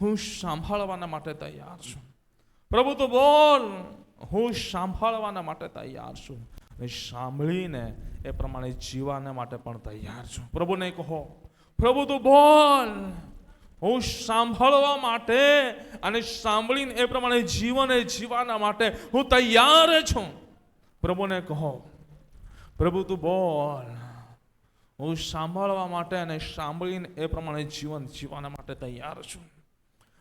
હું સાંભળવાના માટે તૈયાર છું. પ્રભુ તું બોલ, હું સાંભળવાના માટે તૈયાર છું. સાંભળીને એ પ્રમાણે જીવવાના માટે પણ તૈયાર છું. પ્રભુને કહો, પ્રભુ તું બોલ, હું સાંભળવા માટે અને સાંભળીને એ પ્રમાણે જીવન જીવવાના માટે હું તૈયાર છું. પ્રભુને કહો, પ્રભુ તું બોલ, હું સાંભળવા માટે અને સાંભળીને એ પ્રમાણે જીવન જીવવાના માટે તૈયાર છું.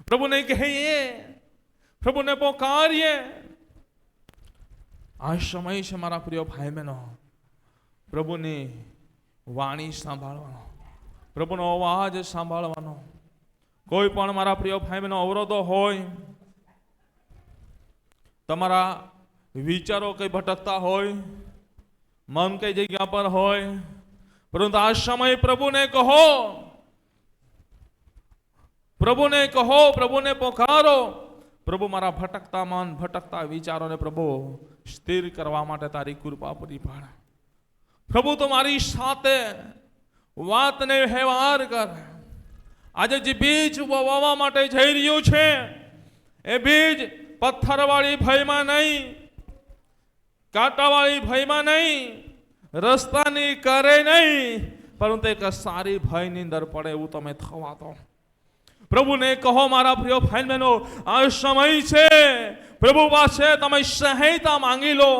પ્રભુને કહીએ, પ્રભુને પોકારીએ. આ સમય છે મારા પ્રિય ભાઈ બહેનો, પ્રભુની વાણી સાંભળવાનો, પ્રભુનો અવાજ સાંભળવાનો. કોઈ પણ મારા પ્રિય ભાઈ બહેનો અવરોધો હોય, તમારા વિચારો કઈ ભટકતા હોય, મન કઈ જગ્યા પર હોય, પરંતુ આ સમય પ્રભુને કહો, પ્રભુને કહો, પ્રભુને પોકારો. પ્રભુ મારા ભટકતા મન, ભટકતા વિચારોને પ્રભુ સ્થિર કરવા માટે તારી કૃપા પૂરી પાડ. પ્રભુ તો મારી સાથે વાતને વ્યવહાર કર. આજે જે બીજ વાવવા માટે જઈ રહ્યું છે, એ બીજ પથ્થરવાળી ભયમાં નહીં, કાંટાવાળી ભયમાં નહીં, રસ્તાની કરે નહીં, પરંતુ એક સારી ભયની અંદર પડે એવું તમે થવા દો. પ્રભુને કહો, મારા પ્રિય ભાઈ બહેનો, આ સમય છે, પ્રભુ પાસે તમે સહાયતા માંગી લો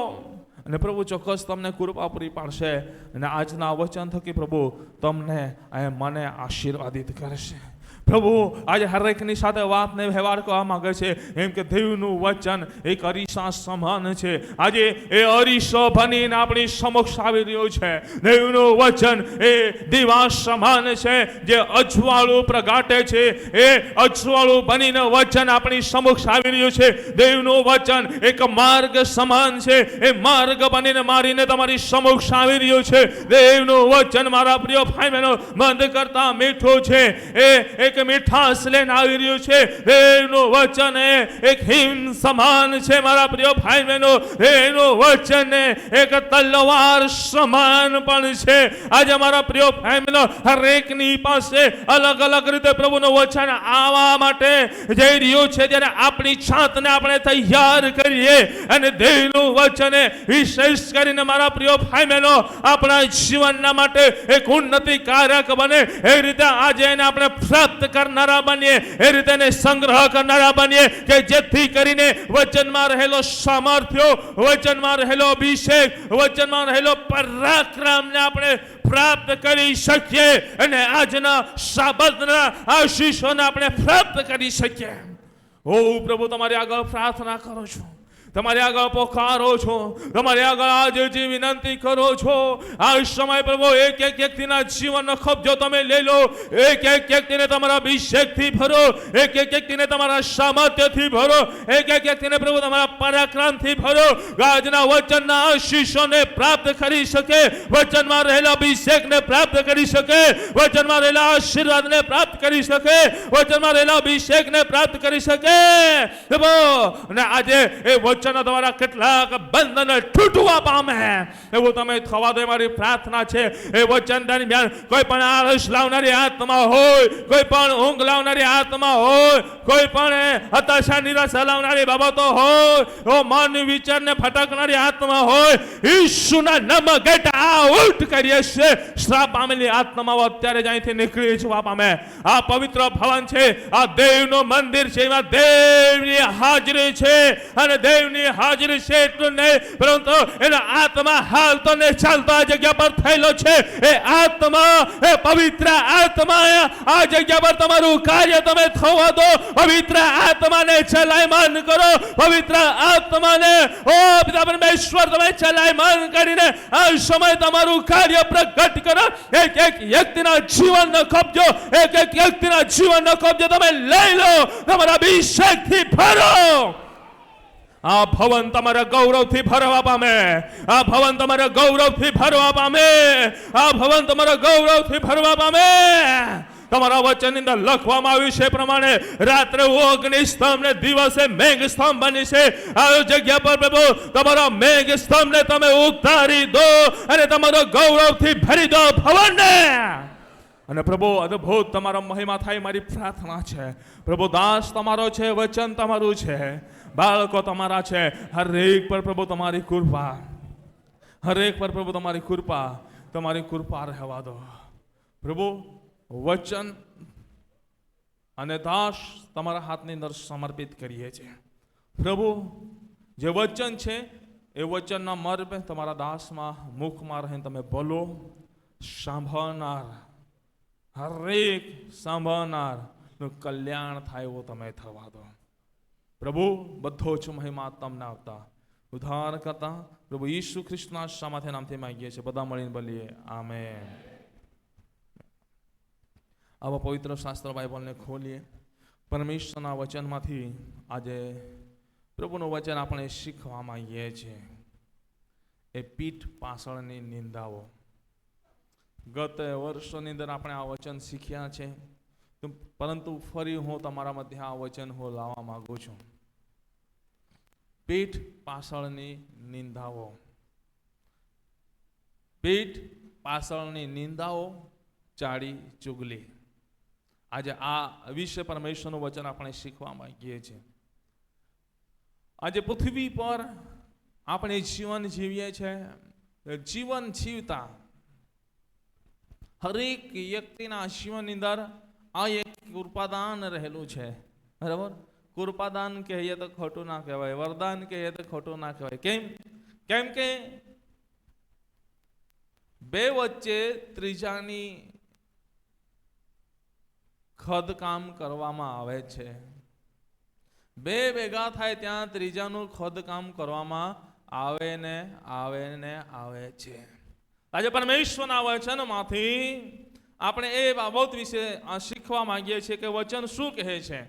અને પ્રભુ ચોક્કસ તમને કૃપા પૂરી પાડશે. અને આજના વચન થકી પ્રભુ તમને મને આશીર્વાદિત કરશે. પ્રભુ આજે હરેકની સાથે વાતને વ્યવહાર કરવા માંગે છે. એમ કે દેવનું વચન એક અરીસા સમાન છે. આજે એ અરીસો બનીને આપણી સમક્ષ આવી રહ્યો છે. દેવનું વચન એ દીવા સમાન છે, જે અજવાળું પ્રગાટે છે. એ અજવાળું બનીને વચન આપણી સમક્ષ આવી રહ્યું છે. દેવનું વચન એક માર્ગ સમાન છે. એ માર્ગ બનીને મારીને તમારી સમક્ષ આવી રહ્યું છે. દેવનું વચન મારા પ્રિય ભાઈ બહેનો બંધ કરતા મીઠું છે. એ એક મીઠાશ લઈને આવી રહ્યું છે. દેવનું વચન એક હિમ સમાન છે. મારા પ્રિય ભાઈ બહેનો, એનું વચન એક તલવાર સમાન પણ છે. આજે મારા પ્રિય ભાઈ બહેનો, હરેકની પાસે અલગ અલગ રીતે પ્રભુનું વચન આવવા માટે જઈ રહ્યું છે. ત્યારે આપણી જાતને આપણે તૈયાર કરીએ અને દેવનું વચન વિશેષ કરીને મારા પ્રિય ભાઈ બહેનો આપણા જીવનના માટે એક ઉન્નતિકારક બને એ રીતે આજે એને આપણે પ્રાપ્ત કરનારા બનીએ, એ રીતે એને સંગ્રહ કરનારા બનીએ કે જેથી કરીને વચનમાં રહેલો સામર્થ્ય, વચનમાં રહેલો અભિષેક, વચનમાં રહેલો પરાક્રમને આપણે પ્રાપ્ત કરી શકીએ અને આજના સાબતના આશીષોને આપણે પ્રાપ્ત કરી શકીએ. હું પ્રભુ તમારી આગળ પ્રાર્થના કરું છું, તમારી આગળ પોકારો છો, તમારી આગળ આજે જે વિનંતી કરો છો. આ સમય પ્રભુ એક એક વ્યક્તિના જીવનનો કબજો તમે લઈ લો. એક એક વ્યક્તિને તમારા અભિષેકથી ભરો, એક એક વ્યક્તિને તમારા સામર્થ્યથી ભરો, એક એક વ્યક્તિને પ્રભુ તમારા પરાક્રમથી ભરો. આજના વચનના આશીષોને પ્રાપ્ત કરી શકે, વચનમાં રહેલા અભિષેકને પ્રાપ્ત કરી શકે, વચનમાં રહેલા આશીર્વાદને પ્રાપ્ત કરી શકે, વચનમાં રહેલા અભિષેકને પ્રાપ્ત કરી શકે. અને આજે એ વચન દ્વારા કેટલાક બંધન તૂટવા પામે એવું તમે થવા દો. મારી પ્રાર્થના છે એ વચન દરમિયાન કોઈ પણ આળસ લાવનારી આત્મા હોય, કોઈ પણ ઊંઘ લાવનારી આત્મા હોય, કોઈ પણ હતાશા નિરાશા લાવનારી બાબતો હોય, ઓ મન વિચારને ભટકનારી આત્મા હોય, ઈસુના નામ ગેટ આઉટ કરીએ છે. શ્રાપ પામેલી આત્માઓ અત્યારે જ અહીંથી નીકળી જવા પામે. આ પવિત્ર ભવન છે, આ દેવનું મંદિર છે, એમાં દેવની હાજરી છે અને દેવની હાજરી છે એટલું નહીં, પરંતુ એનો આત્મા હાલતો ને ચાલતો આ જગ્યા પર થયેલો છે. એ આત્મા, એ પવિત્ર આત્મા આ જગ્યા પર તમારું કાર્ય તમે થવા દો. પવિત્ર આત્માને ચલાયમાન કરો, પવિત્ર આત્માને ઓ પિતા પરમેશ્વર તમે ચલાયમાન કરીને આ સમય તમારું કાર્ય પ્રગટ કરો. એક એક વ્યક્તિના જીવનનો કબજો, એક એક વ્યક્તિના જીવનનો કબજો તમે લઈ લો, તમારા અભિષેકથી ભરો. આ ભવન તમારા ગૌરવથી ભરવા પામે, આ ભવન તમારા ગૌરવથી ભરવા પામે, આ ભવન તમારા ગૌરવથી ભરવા પામે. તમારા વચનની અંદર લખવામાં આવ્યું છે પ્રમાણે રાત્રે અગ્નિ સ્તંભ ને દિવસે મેઘ સ્તંભ બની છે. આ જગ્યા પર પ્રભુ તમારા મેઘ સ્તંભને તમે ઉતારી દો અને તમારો ગૌરવથી ભરી દો ભવનને. અને પ્રભુ અદ્ભુત તમારો મહિમા થાય મારી પ્રાર્થના છે. પ્રભુ દાસ તમારો છે, વચન તમારું છે, બાળકો તમારા છે. હરેક પર પ્રભુ તમારી કૃપા, હરેક પર પ્રભુ તમારી કૃપા રહેવા દો. પ્રભુ વચન અને દાસ તમારા હાથની અંદર સમર્પિત કરીએ છીએ. પ્રભુ જે વચન છે એ વચનના મર્મ તમારા દાસમાં મુખમાં રહીને તમે બોલો. સાંભળનાર, હરેક સાંભળનારનું કલ્યાણ થાય એવો તમે થવા દો. પ્રભુ બધો જ મહિમા તમને આપતા ઉદ્ધાર કરતા પ્રભુ ઈસુ ખ્રિસ્તના સામાથે નામથી માંગીએ છીએ. બધા મળીને બોલીએ આમેન. આવા પવિત્ર શાસ્ત્ર બાઇબલને ખોલીએ. પરમેશ્વરના વચનમાંથી આજે પ્રભુનું વચન આપણે શીખવા માંગીએ છીએ. એ પીઠ પાછળની નિંદાઓ. ગત વર્ષોની અંદર આપણે આ વચન શીખ્યા છે, પરંતુ ફરી હું તમારા મધ્ય આ વચન હું લાવવા માંગુ છું. પીઠ પાછળની નિંદાઓ. પીઠ પાછળની નિંદાઓ, ચાડી ચુગલી. આજે આ વિશે પરમેશ્વરનું વચન આપણે શીખવા માંગીએ છીએ. આજે પૃથ્વી પર આપણે જીવન જીવીએ છીએ. જીવન જીવતા હરેક વ્યક્તિના જીવનની અંદર આ એક કૃપાદાન રહેલું છે. બરાબર? કૃપાદાન કહીએ તો ખોટું ના કહેવાય, વરદાન કહીએ તો ખોટું ના કહેવાય. કેમ કે બે વચ્ચે ત્રીજાની ખોદકામ કરવામાં આવે છે. બે ભેગા થાય ત્યાં ત્રીજાનું ખોદકામ કરવામાં આવે છે. આજે પરમેશ્વરના વચનમાંથી આપણે એ બાબત વિશે શીખવા માંગીએ છીએ કે વચન શું કહે છે.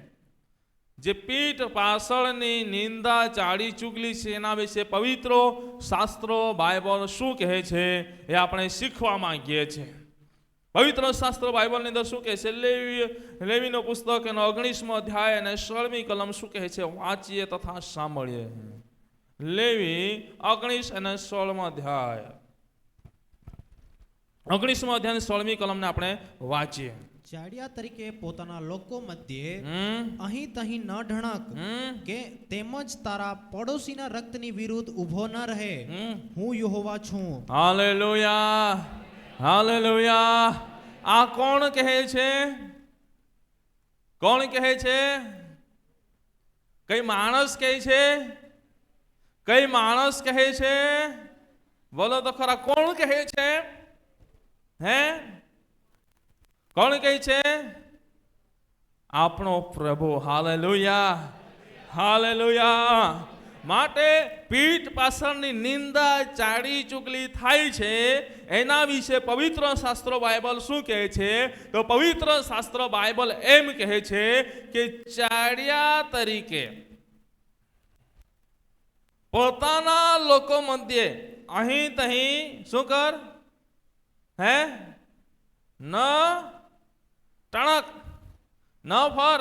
જે પીઠ પાછળની નિંદા, ચાડી ચુગલી છે એના વિશે પવિત્રો શાસ્ત્રો બાઇબલ શું કહે છે એ આપણે શીખવા માંગીએ છીએ. પવિત્ર શાસ્ત્ર બાઇબલની અંદર શું કહે છે? લેવીનો પુસ્તક એનો 19મો અધ્યાય અને 16મી કલમ શું કહે છે? વાંચીએ તથા સાંભળીએ. લેવી 19 અને 16મો અધ્યાય, 19મો અધ્યાય 16મી કલમને આપણે વાંચીએ. ચાડિયા તરીકે પોતાના લોકો મધ્યે અહીં તહીં ન ઢણક, કે તેમજ તારા પડોશીના રક્તની વિરુદ્ધ ઊભો ન રહે. હું યહોવા છું. Hallelujah, hallelujah. આ કોણ કહે છે? કોણ કહે છે? કઈ માણસ કહે છે? કઈ માણસ કહે છે? બોલો તો ખરા, કોણ કહે છે? હે, કોણ કહે છે? આપણો પ્રભુ. Hallelujah, hallelujah. માટે પીઠ પાછળની નિંદા, ચાડી ચુગલી થાય છે એના વિશે પવિત્ર શાસ્ત્રો બાઇબલ શું કહે છે? તો પવિત્ર શાસ્ત્ર બાઇબલ એમ કહે છે કે ચાડિયા તરીકે પોતાના લોકો મધ્યે અહીં તહીં શું કર? હે, ન ટણક, ન ફર.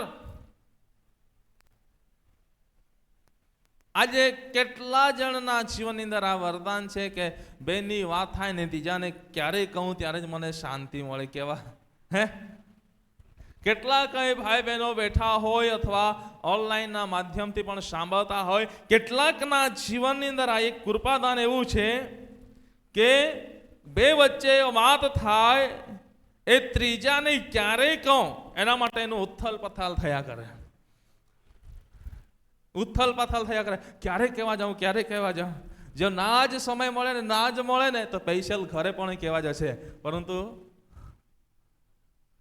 આજે કેટલા જણના જીવનની અંદર આ વરદાન છે કે બેની વાત થાય ને ત્રીજાને ક્યારેય કહું ત્યારે જ મને શાંતિ મળે. કેવા હે, કેટલા કઈ ભાઈ બહેનો બેઠા હોય અથવા ઓનલાઈનના માધ્યમથી પણ સાંભળતા હોય, કેટલાકના જીવનની અંદર આ એક કૃપાદાન એવું છે કે બે વચ્ચે વાત થાય એ ત્રીજાને ક્યારેય કહું એના માટે એનું ઉથલ પથાલ થયા કરે. ઉથલ પાથલ થયા કરે. ક્યારે કહેવા જાઉં, ક્યારે કહેવા જાઉં? જો ના જ સમય મળે ને, ના જ મળે ને તો પૈસા ઘરે પણ કહેવા જશે, પરંતુ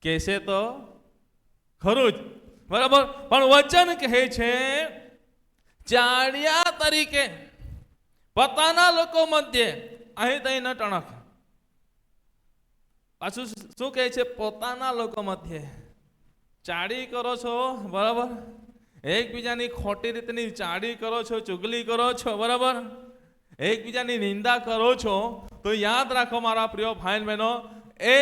કહેશે તો ખરું જ. બરાબર? પણ વચન કહે છે ચાડિયા તરીકે પોતાના લોકો મધ્યે અહીં તહીં ન ટણક. પાછું શું કહે છે? પોતાના લોકો મધ્યે ચાડી કરો છો. બરાબર? એકબીજાની ખોટી રીતની ચાડી કરો છો, ચુગલી કરો છો. બરાબર? એકબીજાની નિંદા કરો છો. તો યાદ રાખો મારા પ્રિય ભાઈ બહેનો, એ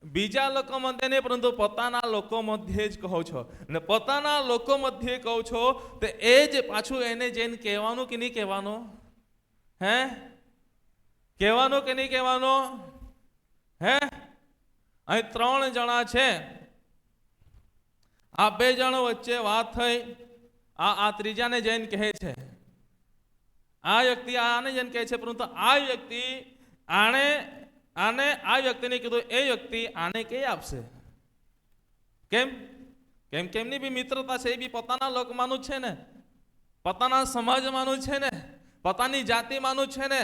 બીજા લોકો મધ્યે નહીં પરંતુ પોતાના લોકો મધ્યે જ કહો છો. અને પોતાના લોકો મધ્યે કહો છો તો એ જ પાછું એને જઈને કહેવાનું કે નહીં કહેવાનું? હે, કહેવાનું કે નહીં કહેવાનું? હે, અહીં 3 જણા છે. આ 2 જણો વચ્ચે વાત થઈ. આ ત્રીજાને જઈને કહે છે, આ વ્યક્તિ આને જઈને કહે છે, પરંતુ આ વ્યક્તિ આને આ વ્યક્તિને કીધું, એ વ્યક્તિ આને કઈ આપશે? કેમ? કેમ કે એમની બી મિત્રતા છે, એ બી પોતાના લોકમાંનું છે ને, પોતાના સમાજમાંનું છે ને, પોતાની જાતિમાંનું છે ને,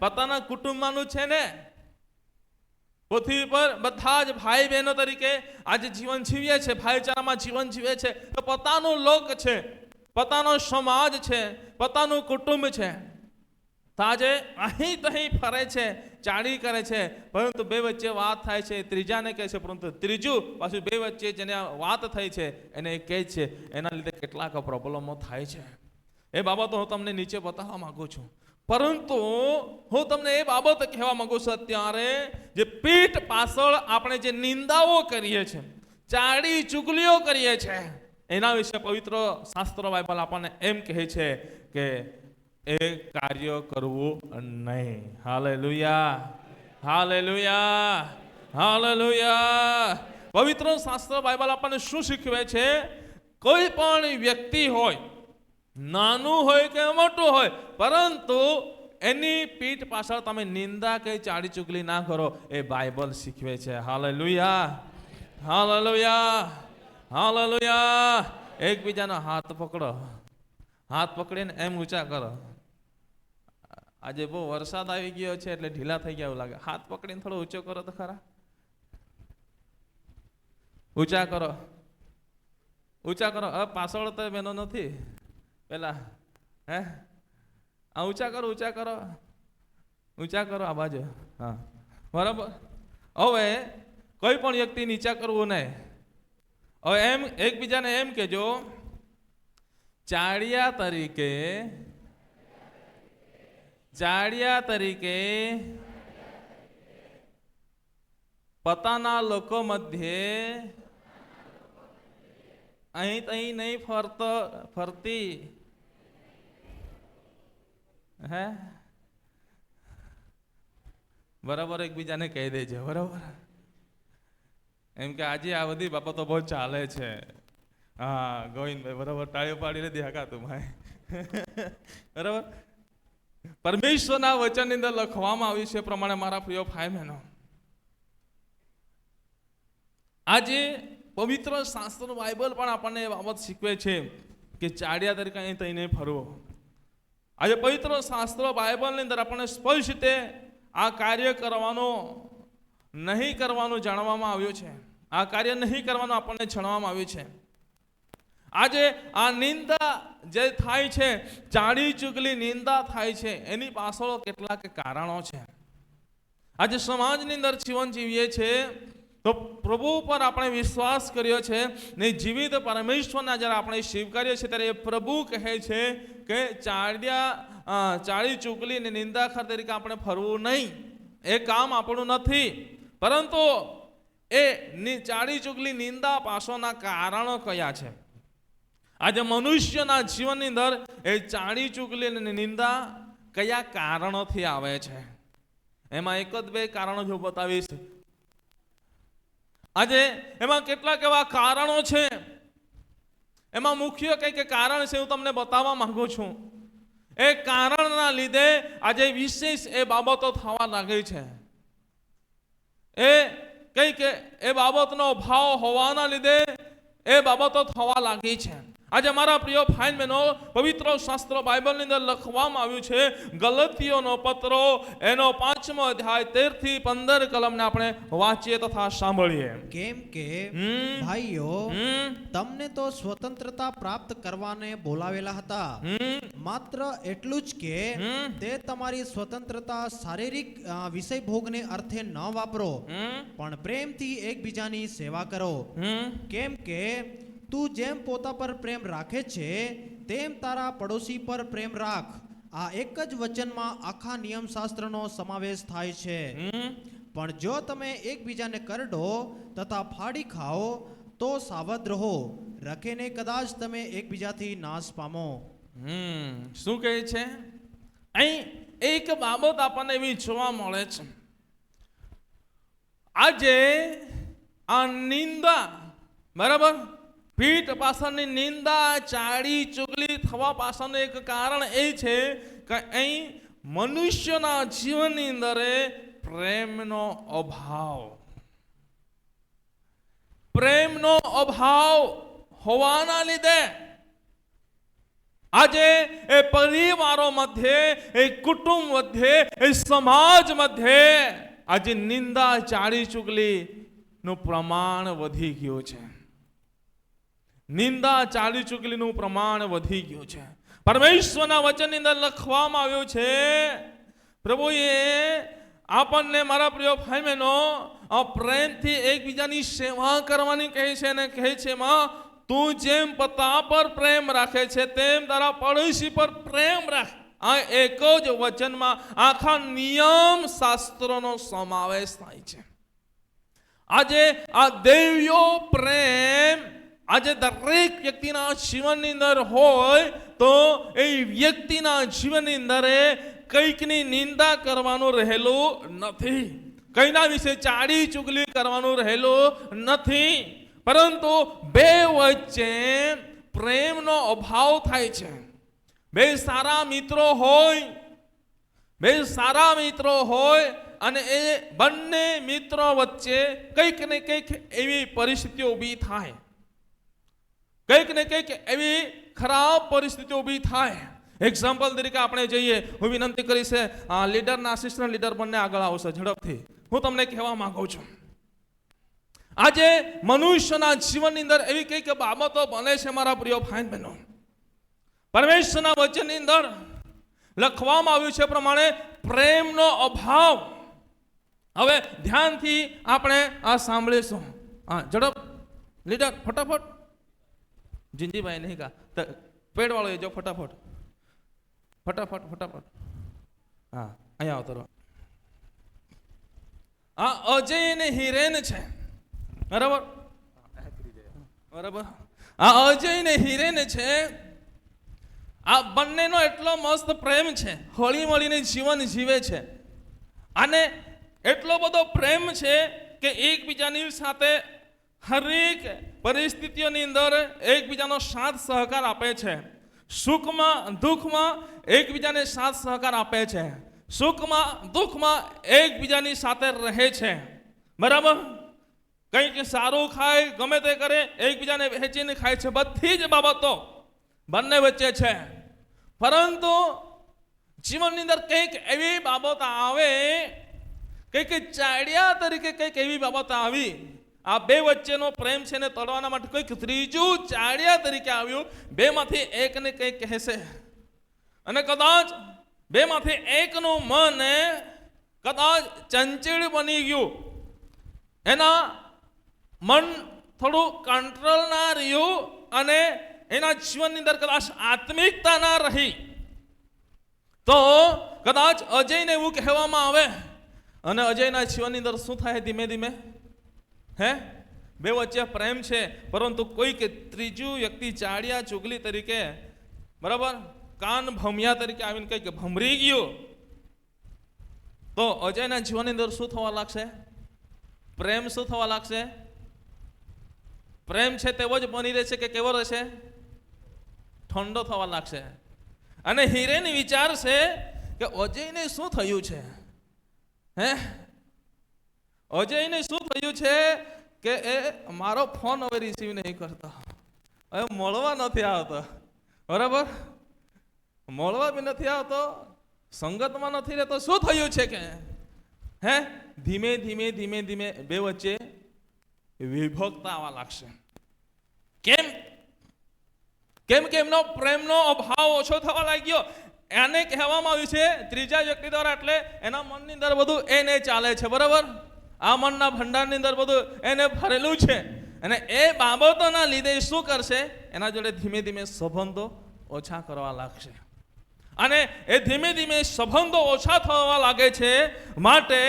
પોતાના કુટુંબમાંનું છે ને. પૃથ્વી પર બધા જ ભાઈ બહેનો તરીકે આજે જીવન જીવીએ છે, ભાઈચારામાં જીવન જીવે છે. તો પોતાનું લોક છે, પોતાનો સમાજ છે, પોતાનું કુટુંબ છે. તો આજે અહીં તહીં ફરે છે, ચાળી કરે છે, પરંતુ 2 વચ્ચે વાત થાય છે. ત્રીજાને કહે છે, પરંતુ ત્રીજું પાછું 2 વચ્ચે જેને વાત થઈ છે એને કહે છે. એના લીધે કેટલાક પ્રોબ્લેમો થાય છે. એ બાબતો હું તમને નીચે બતાવવા માંગુ છું. પરંતુ હું તમને એ બાબત કહેવા માંગુ છું અત્યારે, જે પીઠ પાછળ આપણે જે નિંદાઓ કરીએ છીએ, ચાડી ચુગલીઓ કરીએ છીએ, એના વિશે પવિત્ર શાસ્ત્ર બાઇબલ આપણને એમ કહે છે કે એ કાર્ય કરવું નહીં. Hallelujah, hallelujah, hallelujah. પવિત્ર શાસ્ત્ર બાઇબલ આપણને શું શીખવે છે? કોઈ પણ વ્યક્તિ હોય, નાનું હોય કે મોટું હોય, પરંતુ એની પીઠ પાછળ તમે નિંદા કે ચાડી ચુગલી ના કરો, એ બાઇબલ શીખવે છે. Hallelujah, hallelujah, hallelujah. એકબીજાનો હાથ પકડો, હાથ પકડીને એમ ઊંચા કરો. આજે બહુ વરસાદ આવી ગયો છે એટલે ઢીલા થઈ ગયા એવું લાગે. હાથ પકડીને થોડો ઊંચો કરો તો ખરા. ઊંચા કરો, ઊંચા કરો. પાછળ તો બેનો નથી પેલા, આ ઊંચા કરો, ઊંચા કરો, ઊંચા કરો આ બાજુ. હા, બરાબર. હવે કોઈ પણ વ્યક્તિ નીચા કરવું નહીં. હવે એમ એકબીજાને એમ કહેજો, ચાડિયા તરીકે પોતાના લોકો મધ્યે અહીં નહીં ફરતી, બરાબર. એકબીજાને કહી દેજો, બરાબર. એમ કે આજે આ બધી બાબતો બહુ ચાલે છે. હા ગોવિંદભાઈ, બરાબર. ટાળીઓ પાડીને દેખાતું ભાઈ, બરાબર. પરમેશ્વરના વચનની અંદર લખવામાં આવ્યું છે પ્રમાણે મારા પ્રિય ભાઈ બહેનો, આજે પવિત્ર શાસ્ત્ર બાઇબલ પણ આપણને એ બાબત શીખવે છે કે ચાડિયા તરીકે અહીં તઈને ફરવો. આજે પવિત્ર શાસ્ત્ર બાઇબલની અંદર આપણને સ્પષ્ટ રીતે આ કાર્ય નહીં કરવાનું જાણવામાં આવ્યું છે. આ કાર્ય નહીં કરવાનું આપણને જણાવવામાં આવ્યું છે. આજે આ નિંદા જે થાય છે, ચાડી ચુગલી નિંદા થાય છે, એની પાછળ કેટલાક કારણો છે. આજે સમાજની અંદર જીવન જીવીએ છીએ તો પ્રભુ પર આપણે વિશ્વાસ કર્યો છે ને જીવિત પરમેશ્વરના જ્યારે આપણે સ્વીકારીએ છીએ ત્યારે એ પ્રભુ કહે છે કે ચાડી ચુગલી ને નિંદાખર તરીકે આપણે ફરવું નહીં. એ કામ આપણું નથી. પરંતુ એ ચાડી ચુગલી નિંદા પાછળના કારણો કયા છે? આજે મનુષ્યના જીવનની અંદર એ ચાડી ચુગલી અને નિંદા કયા કારણોથી આવે છે? એમાં 1 જ 2 કારણો જો બતાવીશ. આજે એમાં કેટલાક એવા કારણો છે, એમાં મુખ્ય કંઈક કારણ છે, હું તમને બતાવવા માંગુ છું. એ કારણના લીધે આજે વિશેષ એ બાબતો થવા લાગી છે. એ કંઈક એ બાબતનો ભાવ હોવાના લીધે એ બાબતો થવા લાગી છે. આજે મારા પ્રિય ભાઈ બહેનો, પવિત્ર શાસ્ત્ર બાઇબલની અંદર લખવામાં આવ્યું છે, ગલતીઓનો પત્રો એનો 5મો અધ્યાય 13 થી 15 કલમને આપણે વાંચીએ તથા સાંભળીએ. કેમ કે ભાઈઓ, તમને તો સ્વતંત્રતા પ્રાપ્ત કરવાને બોલાવેલા હતા, માત્ર એટલું જ કે તે તમારી સ્વતંત્રતા શારીરિક વિષય ભોગને અર્થે ન વાપરો, પણ પ્રેમથી એકબીજાની સેવા કરો. કેમ કે તું જેમ પોતા પર પ્રેમ રાખે છે તેમ તારા પડોશી પર પ્રેમ રાખ. આ એક જ વચનમાં આખા નિયમશાસ્ત્રનો સમાવેશ થાય છે. પણ જો તમે એકબીજાને કરડો તથા ફાડી ખાઓ તો સાવધ રહો, રખેને કદાચ તમે એકબીજાથી નાશ પામો. શું કહે છે અહીં? એક બાબત આપણને એવી જોવા મળે છે. આજે આ નિંદા, બરાબર, પીઠ પાછળની નિંદા, ચાડી ચુગલી થવા પાછળનું એક કારણ એ છે કે અહીં મનુષ્યના જીવનની અંદર પ્રેમનો અભાવ હોવાના લીધે આજે એ પરિવારો મધ્યે, એ કુટુંબ મધ્યે, એ સમાજ મધ્યે આજે નિંદા, ચાડી ચુગલી નું પ્રમાણ વધી ગયું છે. નિંદા, ચાડી ચુગલીનું પ્રમાણ વધી ગયું છે. પરમેશ્વરના વચનની અંદર લખવામાં આવ્યું છે, પ્રભુએ આપણને, મારા પ્રિય ભાઈ બહેનો, પ્રેમથી એકબીજાની સેવા કરવાની કહે છે અને કહે છે, માં તું જેમ પોતા પર પ્રેમ રાખે છે તેમ તારા પડોશી પર પ્રેમ રાખ. આ એક જ વચનમાં આખા નિયમ શાસ્ત્રોનો સમાવેશ થાય છે. આજે આ દૈવ્ય પ્રેમ આજે દરેક વ્યક્તિના જીવનની અંદર હોય તો એ વ્યક્તિના જીવનની અંદર કંઈકની નિંદા કરવાનું રહેલું નથી, કઈના વિશે ચાડી ચુગલી કરવાનું રહેલું નથી, પરંતુ બે વચ્ચે પ્રેમનો અભાવ થાય છે. બે સારા મિત્રો હોય અને એ બંને મિત્રો વચ્ચે કંઈક ને કંઈક એવી પરિસ્થિતિઓ ઊભી થાય, કંઈક ને કંઈક એવી ખરાબ પરિસ્થિતિઓ ઊભી થાય. એક્ઝામ્પલ તરીકે આપણે જઈએ, હું વિનંતી કરીશ લીડરના આસિસ્ટન્ટ લીડર બંને આગળ આવશે ઝડપથી. હું તમને કહેવા માંગુ છું, આજે મનુષ્યના જીવનની અંદર એવી કંઈક બાબતો બને છે મારા પ્રિય ભાઈ બહેનો, પરમેશ્વરના વચનની અંદર લખવામાં આવ્યું છે પ્રમાણે પ્રેમનો અભાવ. હવે ધ્યાનથી આપણે આ સાંભળીશું. ઝડપ લીડર, ફટાફટ. જીંજીભાઈ નહીં કા પેડ વાળો એ જો, ફટાફટ. હા, અહીંયા આવતો. આ અજય ને હિરેન છે, બરાબર. આ અજય ને હિરેન છે. આ બંનેનો એટલો મસ્ત પ્રેમ છે, હળી મળીને જીવન જીવે છે. અને એટલો બધો પ્રેમ છે કે એકબીજાની સાથે હરેક પરિસ્થિતિઓની અંદર એકબીજાનો સાથ સહકાર આપે છે. સુખમાં દુઃખમાં એકબીજાને સાથ સહકાર આપે છે, સુખમાં દુઃખમાં એકબીજાની સાથે રહે છે, બરાબર. કંઈક સારું ખાય, ગમે તે કરે, એકબીજાને વહેંચીને ખાય છે. બધી જ બાબતો બંને વચ્ચે છે. પરંતુ જીવનની અંદર કંઈક એવી બાબત આવે, કંઈક ચાડિયા તરીકે કંઈક એવી બાબત આવી, આ બે વચ્ચેનો પ્રેમ છે ને તોડવાના માટે કંઈક ત્રીજું ચાડિયા તરીકે આવ્યું. બેમાંથી એકને કંઈક કહેશે અને કદાચ બેમાંથી એકનું મન કદાચ ચંચળ બની ગયું, એના મન થોડું કંટ્રોલ ના રહ્યું અને એના જીવનની અંદર કદાચ આત્મિકતા ના રહી, તો કદાચ અજયને એવું કહેવામાં આવે. અને અજયના જીવનની અંદર શું થાય? ધીમે ધીમે બે વચ્ચે પ્રેમ છે, પરંતુ કોઈક ત્રીજું વ્યક્તિ ચાડિયા ચુગલી તરીકે, બરાબર, કાન ભમ્યા તરીકે આવીને કંઈક ભમરી ગયું, તો અજયના જીવનની અંદર શું થવા લાગશે? પ્રેમ શું થવા લાગશે? પ્રેમ છે તેવો જ બની રહેશે કે કેવો રહેશે? ઠંડો થવા લાગશે. અને હિરેન વિચારશે કે અજયને શું થયું છે? અજયને શું થયું છે કે એ મારો ફોન હવે રિસીવ નહીં કરતો, હવે મળવા નથી આવતો, બરાબર, મળવા બી નથી આવતો, સંગતમાં નથી રહેતો. શું થયું છે કે ધીમે ધીમે બે વચ્ચે વિભક્તા આવવા લાગશે. કેમ કે એમનો પ્રેમનો અભાવ ઓછો થવા લાગ્યો. એને કહેવામાં આવ્યું છે ત્રીજા વ્યક્તિ દ્વારા, એટલે એના મનની અંદર બધું એને ચાલે છે, બરાબર. આ મનના ભંડારની અંદર બધું એને ભરેલું છે. અને એ બાબતોના લીધે શું કરશે? એના જોડે ધીમે ધીમે સંબંધો ઓછા કરવા લાગશે. અને એ ધીમે ધીમે સંબંધો ઓછા થવા લાગે છે. માટે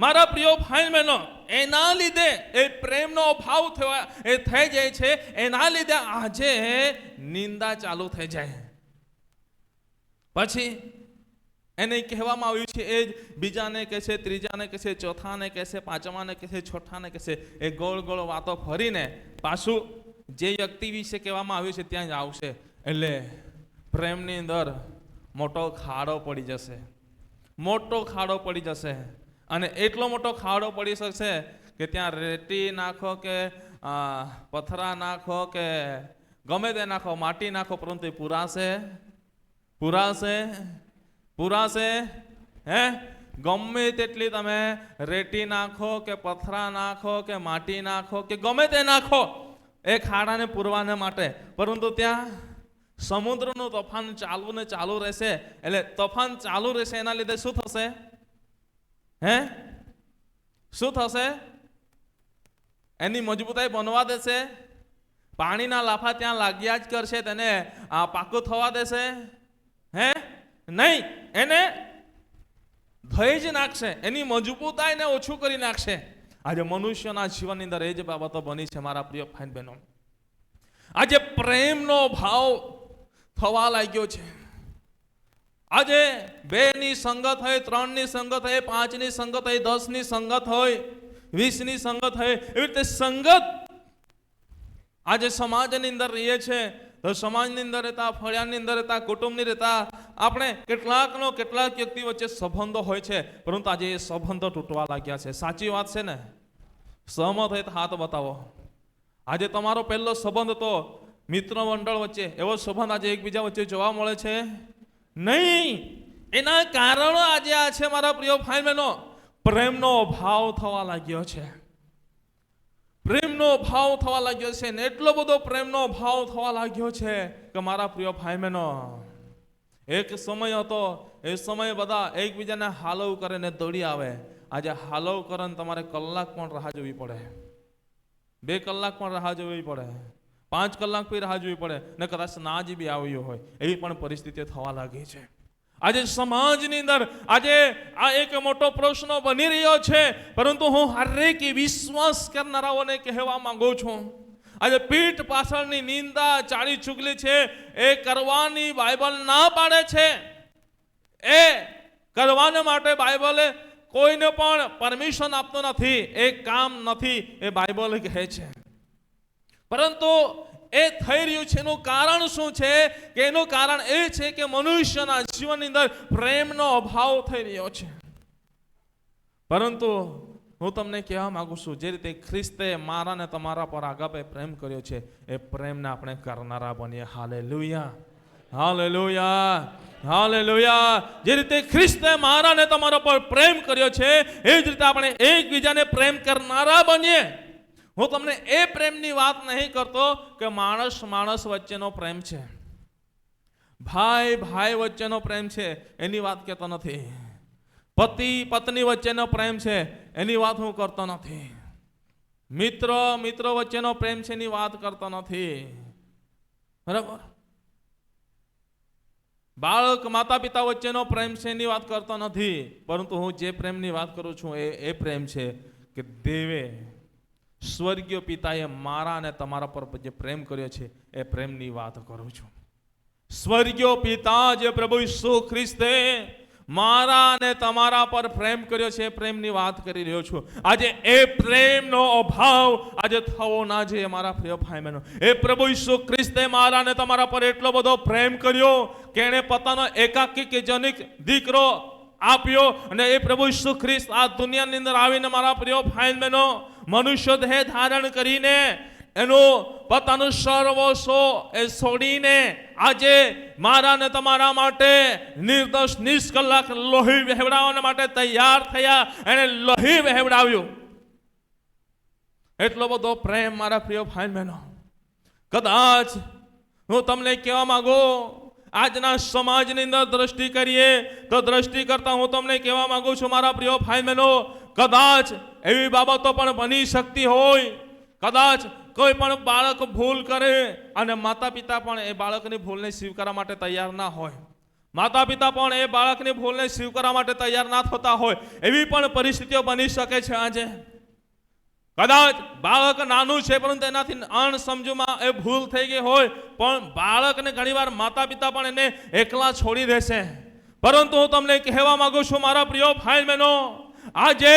મારા પ્રિય ભાઈ બહેનો, એના લીધે એ પ્રેમનો અભાવ થઈ જાય છે. એના લીધે આજે નિંદા ચાલુ થઈ જાય. પછી એને કહેવામાં આવ્યું છે એ જ બીજાને કહેશે, ત્રીજાને કહેશે, ચોથાને કહેશે, પાંચમાને કહેશે, છઠ્ઠાને કહેશે. એ ગોળ ગોળ વાતો ફરીને પાછું જે વ્યક્તિ વિશે કહેવામાં આવ્યું છે ત્યાં જ આવશે. એટલે પ્રેમની અંદર મોટો ખાડો પડી જશે, મોટો ખાડો પડી જશે. અને એટલો મોટો ખાડો પડી શકશે કે ત્યાં રેતી નાખો કે પથરા નાખો કે ગમે તે નાખો, માટી નાખો, પરંતુ એ પુરાશે હે? ગમે તેટલી તમે રેતી નાખો કે પથરા નાખો કે માટી નાખો કે ગમે તે નાખો એ ખાડાને પૂરવાને માટે, પરંતુ ત્યાં સમુદ્રનું તોફાન ચાલુ રહેશે. એટલે તોફાન ચાલુ રહેશે એના લીધે શું થશે? હે, શું થશે? એની મજબૂતાઈ બનવા દેશે? પાણીના લાફા ત્યાં લાગ્યા જ કરશે, તેને પાકું થવા દેશે? હે, નહીં. એને ધોઈ જ નાખશે, એની મજબૂતાઈને ઓછું કરી નાખશે. આજે મનુષ્યના જીવનની અંદર એ જ બાબતો બની છે મારા પ્રિય ભાઈ બહેનો. આજે પ્રેમનો ભાવ થવા લાગ્યો છે. આજે 2 ની સંગત હોય, 3 ની સંગત હોય, 5 ની સંગત હોય, 10 ની સંગત હોય, 20 ની સંગત હોય, એવી રીતે સંગત આજે સમાજની અંદર રહીએ છે. તો સમાજની અંદર રહેતા, ફળિયાની અંદર રહેતા, કુટુંબની રહેતા આપણે કેટલાક વ્યક્તિ વચ્ચે સંબંધો હોય છે, પરંતુ આજે એ સંબંધો તૂટવા લાગ્યા છે. સાચી વાત છે ને? સહમત હોય તો હાથ બતાવો. આજે તમારો પહેલો સંબંધ તો મિત્ર મંડળ વચ્ચે, એવો સંબંધ આજે એકબીજા વચ્ચે જોવા મળે છે નહીં. એના કારણો આજે આ છે મારા પ્રિય ભાઈ બહેનો. પ્રેમનો ભાવ થવા લાગ્યો છે, પ્રેમનો ભાવ થવા લાગ્યો છે ને એટલો બધો પ્રેમનો ભાવ થવા લાગ્યો છે કે મારા પ્રિય ભાઈ બહેનો, એક સમય હતો, એ સમય બધા એકબીજાને હાલવ કરીને દોડી આવે. આજે હાલવ કરીને તમારે કલાક પણ રાહ જોવી પડે, 2 કલાક પણ રાહ જોવી પડે, 5 કલાક પણ રાહ જોવી પડે, ને કદાચ ના જ બી આવ્યું હોય એવી પણ પરિસ્થિતિ થવા લાગી છે. આજે સમાજની અંદર આજે આ એક મોટો પ્રશ્ન બની રહ્યો છે, પરંતુ હું હરેક વિશ્વાસ કરનારાઓને કહેવા માંગુ છું, આજે પીઠ પાછળની નિંદા, ચાળી ચુગલી છે એ કરવાની બાઇબલ ના પાડે છે. એ કરવાને માટે બાઇબલે કોઈને પણ પરમિશન આપતો નથી, એ કામ નથી એ બાઇબલ કહે છે. પરંતુ એ થઈ રહ્યું છે એનું કારણ શું છે? કે એનું કારણ એ છે કે મનુષ્યના જીવનની અંદર પ્રેમનો અભાવ થઈ રહ્યો છે. પરંતુ હું તમને કહેવા માંગુ છું, જે રીતે ખ્રિસ્તે મારા ને તમારા પર આગાપે પ્રેમ કર્યો છે, એ પ્રેમને આપણે કરનારા બનીએ. Hallelujah, hallelujah, hallelujah. જે રીતે ખ્રિસ્તે મારા ને તમારા પર પ્રેમ કર્યો છે, એ જ રીતે આપણે એકબીજાને પ્રેમ કરનારા બનીએ. હું તમને એ પ્રેમની વાત નહીં કરતો કે માણસ વચ્ચેનો પ્રેમ છે, ભાઈ વચ્ચેનો પ્રેમ છે, એની વાત કહેતો નથી. પતિ પત્ની વચ્ચેનો પ્રેમ છે એની વાત હું કરતો નથી. મિત્ર વચ્ચેનો પ્રેમ છે એની વાત કરતો નથી. બરાબર? બાળક માતા પિતા વચ્ચેનો પ્રેમ છે એની વાત કરતો નથી. પરંતુ હું જે પ્રેમની વાત કરું છું એ પ્રેમ છે કે દેવે, સ્વર્ગીય પિતાએ મારા અને તમારા પર જે પ્રેમ કર્યો છે એ પ્રેમની વાત કરું છું. સ્વર્ગીય પિતા જે પ્રભુ ઈસુ ખ્રિસ્તે મારા અને તમારા પર પ્રેમ કર્યો છે, પ્રેમની વાત કરી રહ્યો છું. આજે એ પ્રેમનો અભાવ આજે થવો ના જોઈએ મારા પ્રિય ભાઈ બહેનો. એ પ્રભુ ઈસુ ખ્રિસ્તે મારા અને તમારા પર એટલો બધો પ્રેમ કર્યો કે એણે પોતાનો એકાકી કે જનિક દીકરો આપ્યો, અને એ પ્રભુ ઈસુ ખ્રિસ્ત આ દુનિયાની અંદર આવીને મારા પ્રિય ભાઈ બહેનો મનુષ્ય દેહ ધારણ કરીને એનું પોતાનું સર્વસ્વ એ છોડીને આજે મારા ને તમારા માટે નિર્દોષ નિષ્કલંક લોહી વહેવડાવવા માટે તૈયાર થયા. એને લોહી વહેવડાવ્યું. એટલો બધો પ્રેમ મારા પ્રિય ભાઈ બહેનો. કદાચ હું તમને કહેવા માંગુ, આજના સમાજની અંદર દ્રષ્ટિ કરીએ તો દ્રષ્ટિ કરતા હું તમને કહેવા માંગુ છું મારા પ્રિય ભાઈ બહેનો, કદાચ એવી બાબતો પણ બની શકતી હોય. કદાચ કોઈ પણ બાળક ભૂલ કરે અને માતા પિતા પણ એ બાળકની ભૂલને સ્વીકારવા માટે તૈયાર ના હોય, માતા પિતા પણ એ બાળકની ભૂલને સ્વીકારવા માટે તૈયાર ના થતા હોય, એવી પણ પરિસ્થિતિઓ બની શકે છે. આજે કદાચ બાળક નાનું છે પરંતુ એનાથી અણસમજમાં એ ભૂલ થઈ ગઈ હોય, પણ બાળકને ઘણીવાર માતા પિતા પણ એને એકલા છોડી દેશે. પરંતુ હું તમને કહેવા માંગુ છું મારા પ્રિય ભાઈ બહેનો, આજે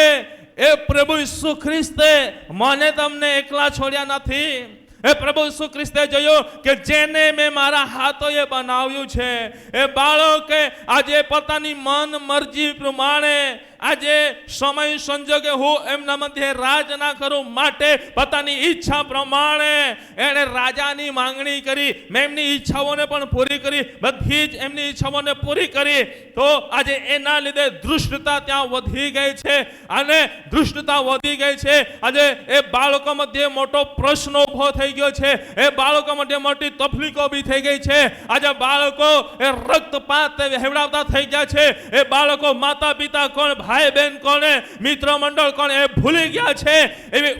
એ પ્રભુ ઈસુ ખ્રિસ્તે મને તમને એકલા છોડ્યા નથી. એ પ્રભુ ઈસુ ખ્રિસ્તે જોયું કે જેને મેં મારા હાથોએ બનાવ્યું છે, એ બાળકે આજે પોતાની મન મરજી પ્રમાણે આજે સમય સંજોગે હું એમના મધ્યે રાજ ના કરું માટે પોતાની ઈચ્છા પ્રમાણે એણે રાજાની માંગણી કરી. મેં એમની ઈચ્છાઓને પણ પૂરી કરી, બધી જ એમની ઈચ્છાઓને પૂરી કરી. તો આજે એના લીધે દુષ્ટતા ત્યાં વધી ગઈ છે, અને દુષ્ટતા વધી ગઈ છે. આજે એ બાળકો મધ્યે મોટો પ્રશ્ન ઉભો થઈ ગયો છે, એ બાળકો મધ્યે મોટી તકલીફો બી થઈ ગઈ છે. આજે બાળકો એ રક્તપાત વહેવડાવતા થઈ ગયા છે. એ બાળકો માતા પિતા કોણ, ભાઈ બહેન કોને, મિત્ર મંડળ કોણ, એ ભૂલી ગયા છે. એવી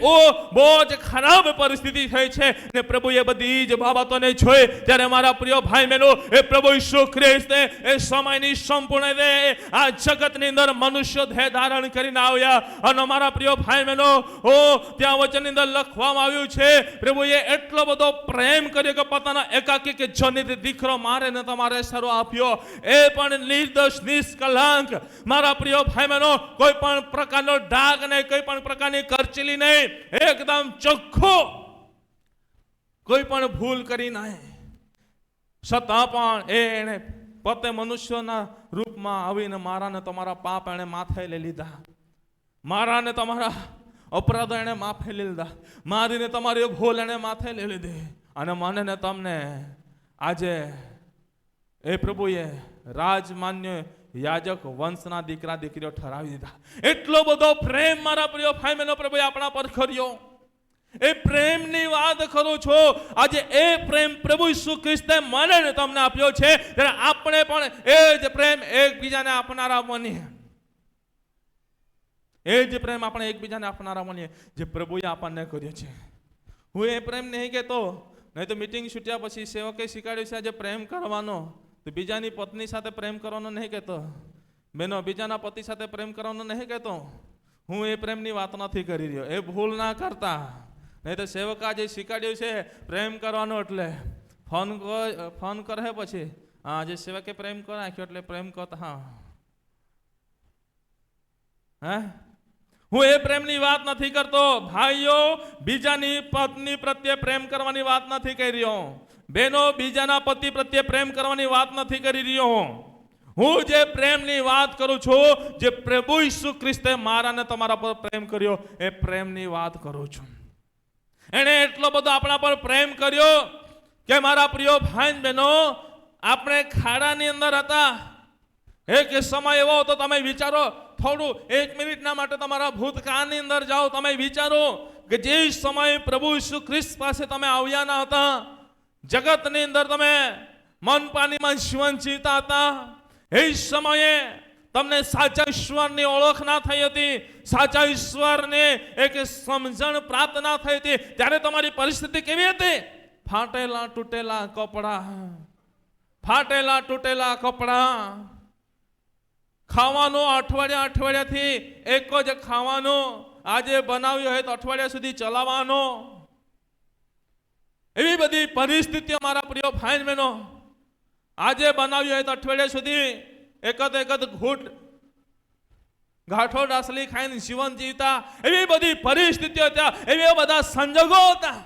બહુ જ ખરાબ પરિસ્થિતિ થઈ છે. ને પ્રભુએ બધી જ બાબતોને જોઈ ત્યારે મારા પ્રિય ભાઈ બહેનો, એ પ્રભુ ઈસુ ખ્રિસ્તે એ સમયની સંપૂર્ણ આ જગતની અંદર મનુષ્ય દેહ ધારણ કરીને આવ્યા. અને મારા પ્રિય ભાઈ બહેનો, ત્યાં વચનની અંદર લખવામાં આવ્યું છે, પ્રભુએ એટલો બધો પ્રેમ કર્યો કે પોતાના એકાકી કે જનિત દીકરો મારે ને તમારે સર્વ આપ્યો, એ પણ નિર્દોષ નિષ્કલંક. મારા પ્રિય ભાઈ બહેનો, કોઈ પણ પ્રકારનો ડાઘ નહીં, કોઈ પણ પ્રકારની કરચલી નહીં, એકદમ ચોખ્ખો, કોઈ પણ ભૂલ કરી નહીં. છતાં પણ એણે પોતે મનુષ્યના રૂપમાં આવીને મારા ને તમારા પાપ એણે માથે લઈ લીધા, મારા ને તમારા અપરાધો એણે માફે લઈ લીધા, મારીને તમારી ભૂલ એણે માથે લઈ લીધી. અને મને ને તમને આજે એ પ્રભુએ રાજમાન્ય યાજક વંશના દીકરા દીકરીઓ ઠરાવી દીધા. એટલો બધો પ્રેમ મારા પ્રિય ભાઈ બહેનો પ્રભુએ આપણા પર કર્યો. એ પ્રેમની વાત કરું છું. આજે એ પ્રેમ પ્રભુ ઈસુ ખ્રિસ્તે મને ને તમને આપ્યો છે, ત્યારે આપણે પણ એ જ પ્રેમ એકબીજાને આપનારા બનીએ. એ જ પ્રેમ આપણે એકબીજાને આપનારા બનીએ જે પ્રભુએ આપણને કર્યો છે. હું એ પ્રેમ નહીં કહેતો, નહીં તો મીટિંગ છૂટ્યા પછી સેવકે શીખવાડ્યું છે આજે પ્રેમ કરવાનો, તો બીજાની પત્ની સાથે પ્રેમ કરવાનો નહીં કહેતો, બહેનો બીજાના પતિ સાથે પ્રેમ કરવાનો નહીં કહેતો. હું એ પ્રેમની વાત નથી કરી રહ્યો. એ ભૂલ ના કરતા. નહીં તો સેવકા જે શીખવાડ્યું છે પ્રેમ કરવાનો એટલે ફોન કરે પછી હા જે સેવકે પ્રેમ કરી નાખ્યો એટલે પ્રેમ કરતા. હા હું એ પ્રેમની વાત નથી કરતો. ભાઈઓ, બીજાની પત્ની પ્રત્યે પ્રેમ કરવાની વાત નથી કરી રહ્યો. બહેનો, બીજાના પતિ પ્રત્યે પ્રેમ કરવાની વાત નથી કરી રહ્યો. હું જે પ્રેમની વાત કરું છું, જે પ્રભુ ઈસુ ખ્રિસ્તે મારાને તમારા પર પ્રેમ કર્યો, એ પ્રેમની વાત કરું છું. એણે એટલો બધો આપણા પર પ્રેમ કર્યો કે મારા પ્રિય ભાઈ બહેનો, આપણે ખાડાની અંદર હતા. એક સમય એવો હતો, તમે વિચારો, થોડું 1 મિનિટના માટે તમારા ભૂતકાળની અંદર જાઓ, તમે વિચારો કે જે સમય પ્રભુ ઈસુ ખ્રિસ્ત પાસે તમે આવ્યા ના હતા, જગતની અંદર તમે મન પાણીમાં જીવન જીવતા હતા, એ સમયે તમને સાચા ઈશ્વરની ઓળખ ના થઈ હતી, સાચા ઈશ્વરને એક સમજણ પ્રાપ્ત ના થઈ હતી, ત્યારે તમારી પરિસ્થિતિ કેવી હતી? ફાટેલા તૂટેલા કપડા, ખાવાનું અઠવાડિયાથી એક જ ખાવાનું, આજે બનાવ્યું હોય તો અઠવાડિયા સુધી ચલાવવાનો. એવી બધી પરિસ્થિતિઓ મારા પ્રિય ભાઈ બહેનો, આજે બનાવ્યું હોય તો અઠવાડિયા સુધી એક ઘૂંટ ગાંઠો ડાસલી ખાઈને જીવન જીવતા. એવી બધી પરિસ્થિતિઓ હતા, એવા બધા સંજોગો હતા.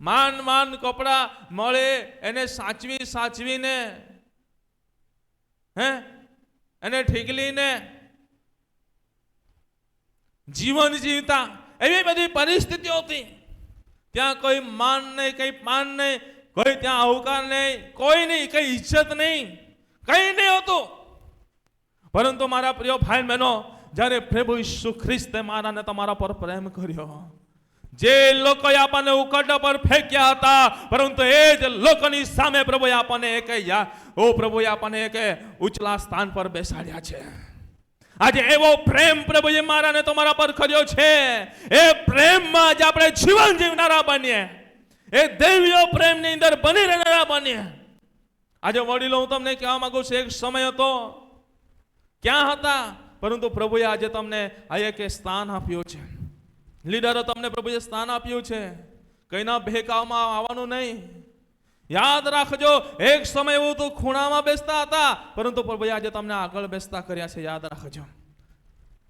માંડ કપડા મળે એને સાચવીને એને ઠીકલીને જીવન જીવતા. એવી બધી પરિસ્થિતિઓ હતી. ત્યાં કોઈ માન નહીં, કઈ પાન નહીં, કોઈ ત્યાં અવકાર નહીં, કોઈ નહીં, કઈ ઇજ્જત નહીં, કઈ નહીં હતું. પરંતુ મારા પ્રિય ભાઈ બહેનો, જ્યારે પ્રભુ ઈસુ ખ્રિસ્તે મારાને તમારા પર પ્રેમ કર્યો, જે લોકોએ આપણને ઉકરડા પર ફેંક્યા હતા, પરંતુ એ જ લોકોની સામે પ્રભુએ આપણને એક ઉચલા સ્થાન પર બેસાડ્યા છે. આજે એવો પ્રેમ પ્રભુએ મારાને તમારા પર કર્યો છે. એ પ્રેમમાં જ આપણે જીવન જીવનારા બનીએ, એ દૈવીય પ્રેમની અંદર બની રહેનારા બનીએ. આજે વડીલો, હું તમને કહેવા માંગુ છું, એક સમય હતો, ક્યાં હતા, પરંતુ પ્રભુએ આજે તમને આ એક સ્થાન આપ્યું છે. લીડરો, તમને પ્રભુએ સ્થાન આપ્યું છે. કઈના ભેકાવમાં આવવાનું નહીં, યાદ રાખજો, એક સમય એવું તો ખૂણામાં બેસતા હતા, પરંતુ પ્રભુએ આજે તમને આગળ બેસતા કર્યા છે. યાદ રાખજો.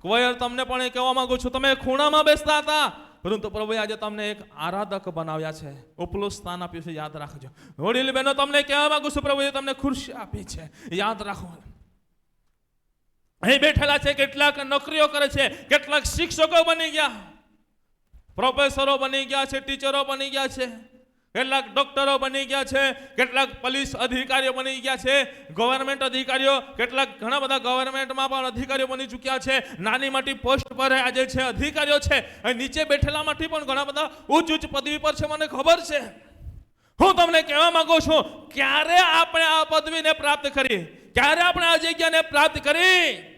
ક્વયર તમને પણ એ કહેવા માંગુ છું, તમે ખૂણામાં બેસતા હતા, પરંતુ પ્રભુએ આજે તમને એક આરાધક બનાવ્યા છે, ઉપલું સ્થાન આપ્યું છે. યાદ રાખજો. વડીલ બહેનો, તમને કહેવા માંગુ છું, પ્રભુએ તમને ખુરશી આપી છે. યાદ રાખો. અહીં બેઠેલા છે કેટલાક નોકરીઓ કરે છે, કેટલાક શિક્ષકો બની ગયા, પ્રોફેસરો બની ગયા છે, ટીચરો બની ગયા છે, કેટલાક ડોક્ટરો બની ગયા છે, કેટલાક પોલીસ અધિકારીઓ બની ગયા છે, ગવર્નમેન્ટ અધિકારીઓ, કેટલાક ઘણા બધા ગવર્નમેન્ટમાં પણ અધિકારીઓ બની ચૂક્યા છે. નાની મોટી પોસ્ટ પર આજે છે અધિકારીઓ છે. અહીં નીચે બેઠેલામાંથી પણ ઘણા બધા ઉચ્ચ ઉચ્ચ પદવી પર છે, મને ખબર છે. હું તમને કહેવા માંગુ છું, ક્યારે આપણે આ પદવીને પ્રાપ્ત કરી, ક્યારે આપણે આ જગ્યાને પ્રાપ્ત કરી?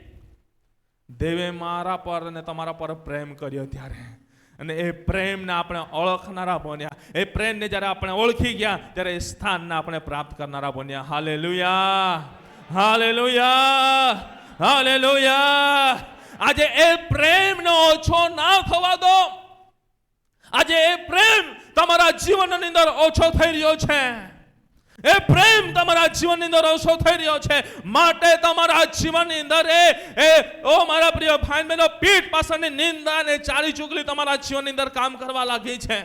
દેવે મારા પર અને તમારા પર પ્રેમ કર્યો ત્યારે, અને એ પ્રેમને આપણે ઓળખનારા બન્યા. એ પ્રેમને જ્યારે આપણે ઓળખી ગયા ત્યારે એ સ્થાનને આપણે પ્રાપ્ત કરનારા બન્યા. Hallelujah, hallelujah, hallelujah. આજે એ પ્રેમને ઓછો ના થવા દો. આજે એ પ્રેમ તમારા જીવનની અંદર ઓછો થઈ રહ્યો છે. એ પ્રેમ તમારા જીવનની અંદર ઓછો થઈ રહ્યો છે. માટે તમારા જીવનની અંદર ઓ મારા પ્રિય ભાઈ બહેનો, પીઠ પાછળની નિંદા અને ચાલી ચુગલી તમારા જીવનની અંદર કામ કરવા લાગી છે.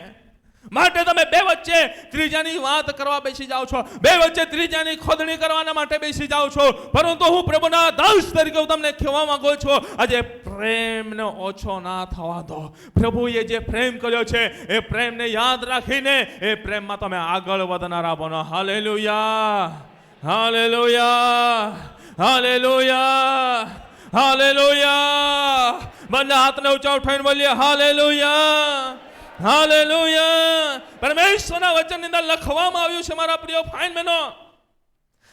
માટે તમે બે વચ્ચે ત્રીજાની વાત કરવા બેસી જાઓ છો, બે વચ્ચે ત્રીજાની ખોદણી કરવાના માટે બેસી જાઓ છો. પરંતુ હું પ્રભુના દાસ તરીકે હું તમને કહેવા માંગુ છું, આજે પ્રેમને ઓછો ના થવા દો. પ્રભુએ જે પ્રેમ કર્યો છે એ પ્રેમને યાદ રાખીને એ પ્રેમમાં તમે આગળ વધનારા બનો. Hallelujah, hallelujah, hallelujah, hallelujah. બંને હાથને ઊંચા ઉઠાવીને બોલીએ હાલેલુયા, હાલેલુયા. પરમેશ્વરના વચનની અંદર લખવામાં આવ્યું છે મારા પ્રિય ભાઈ બહેનો,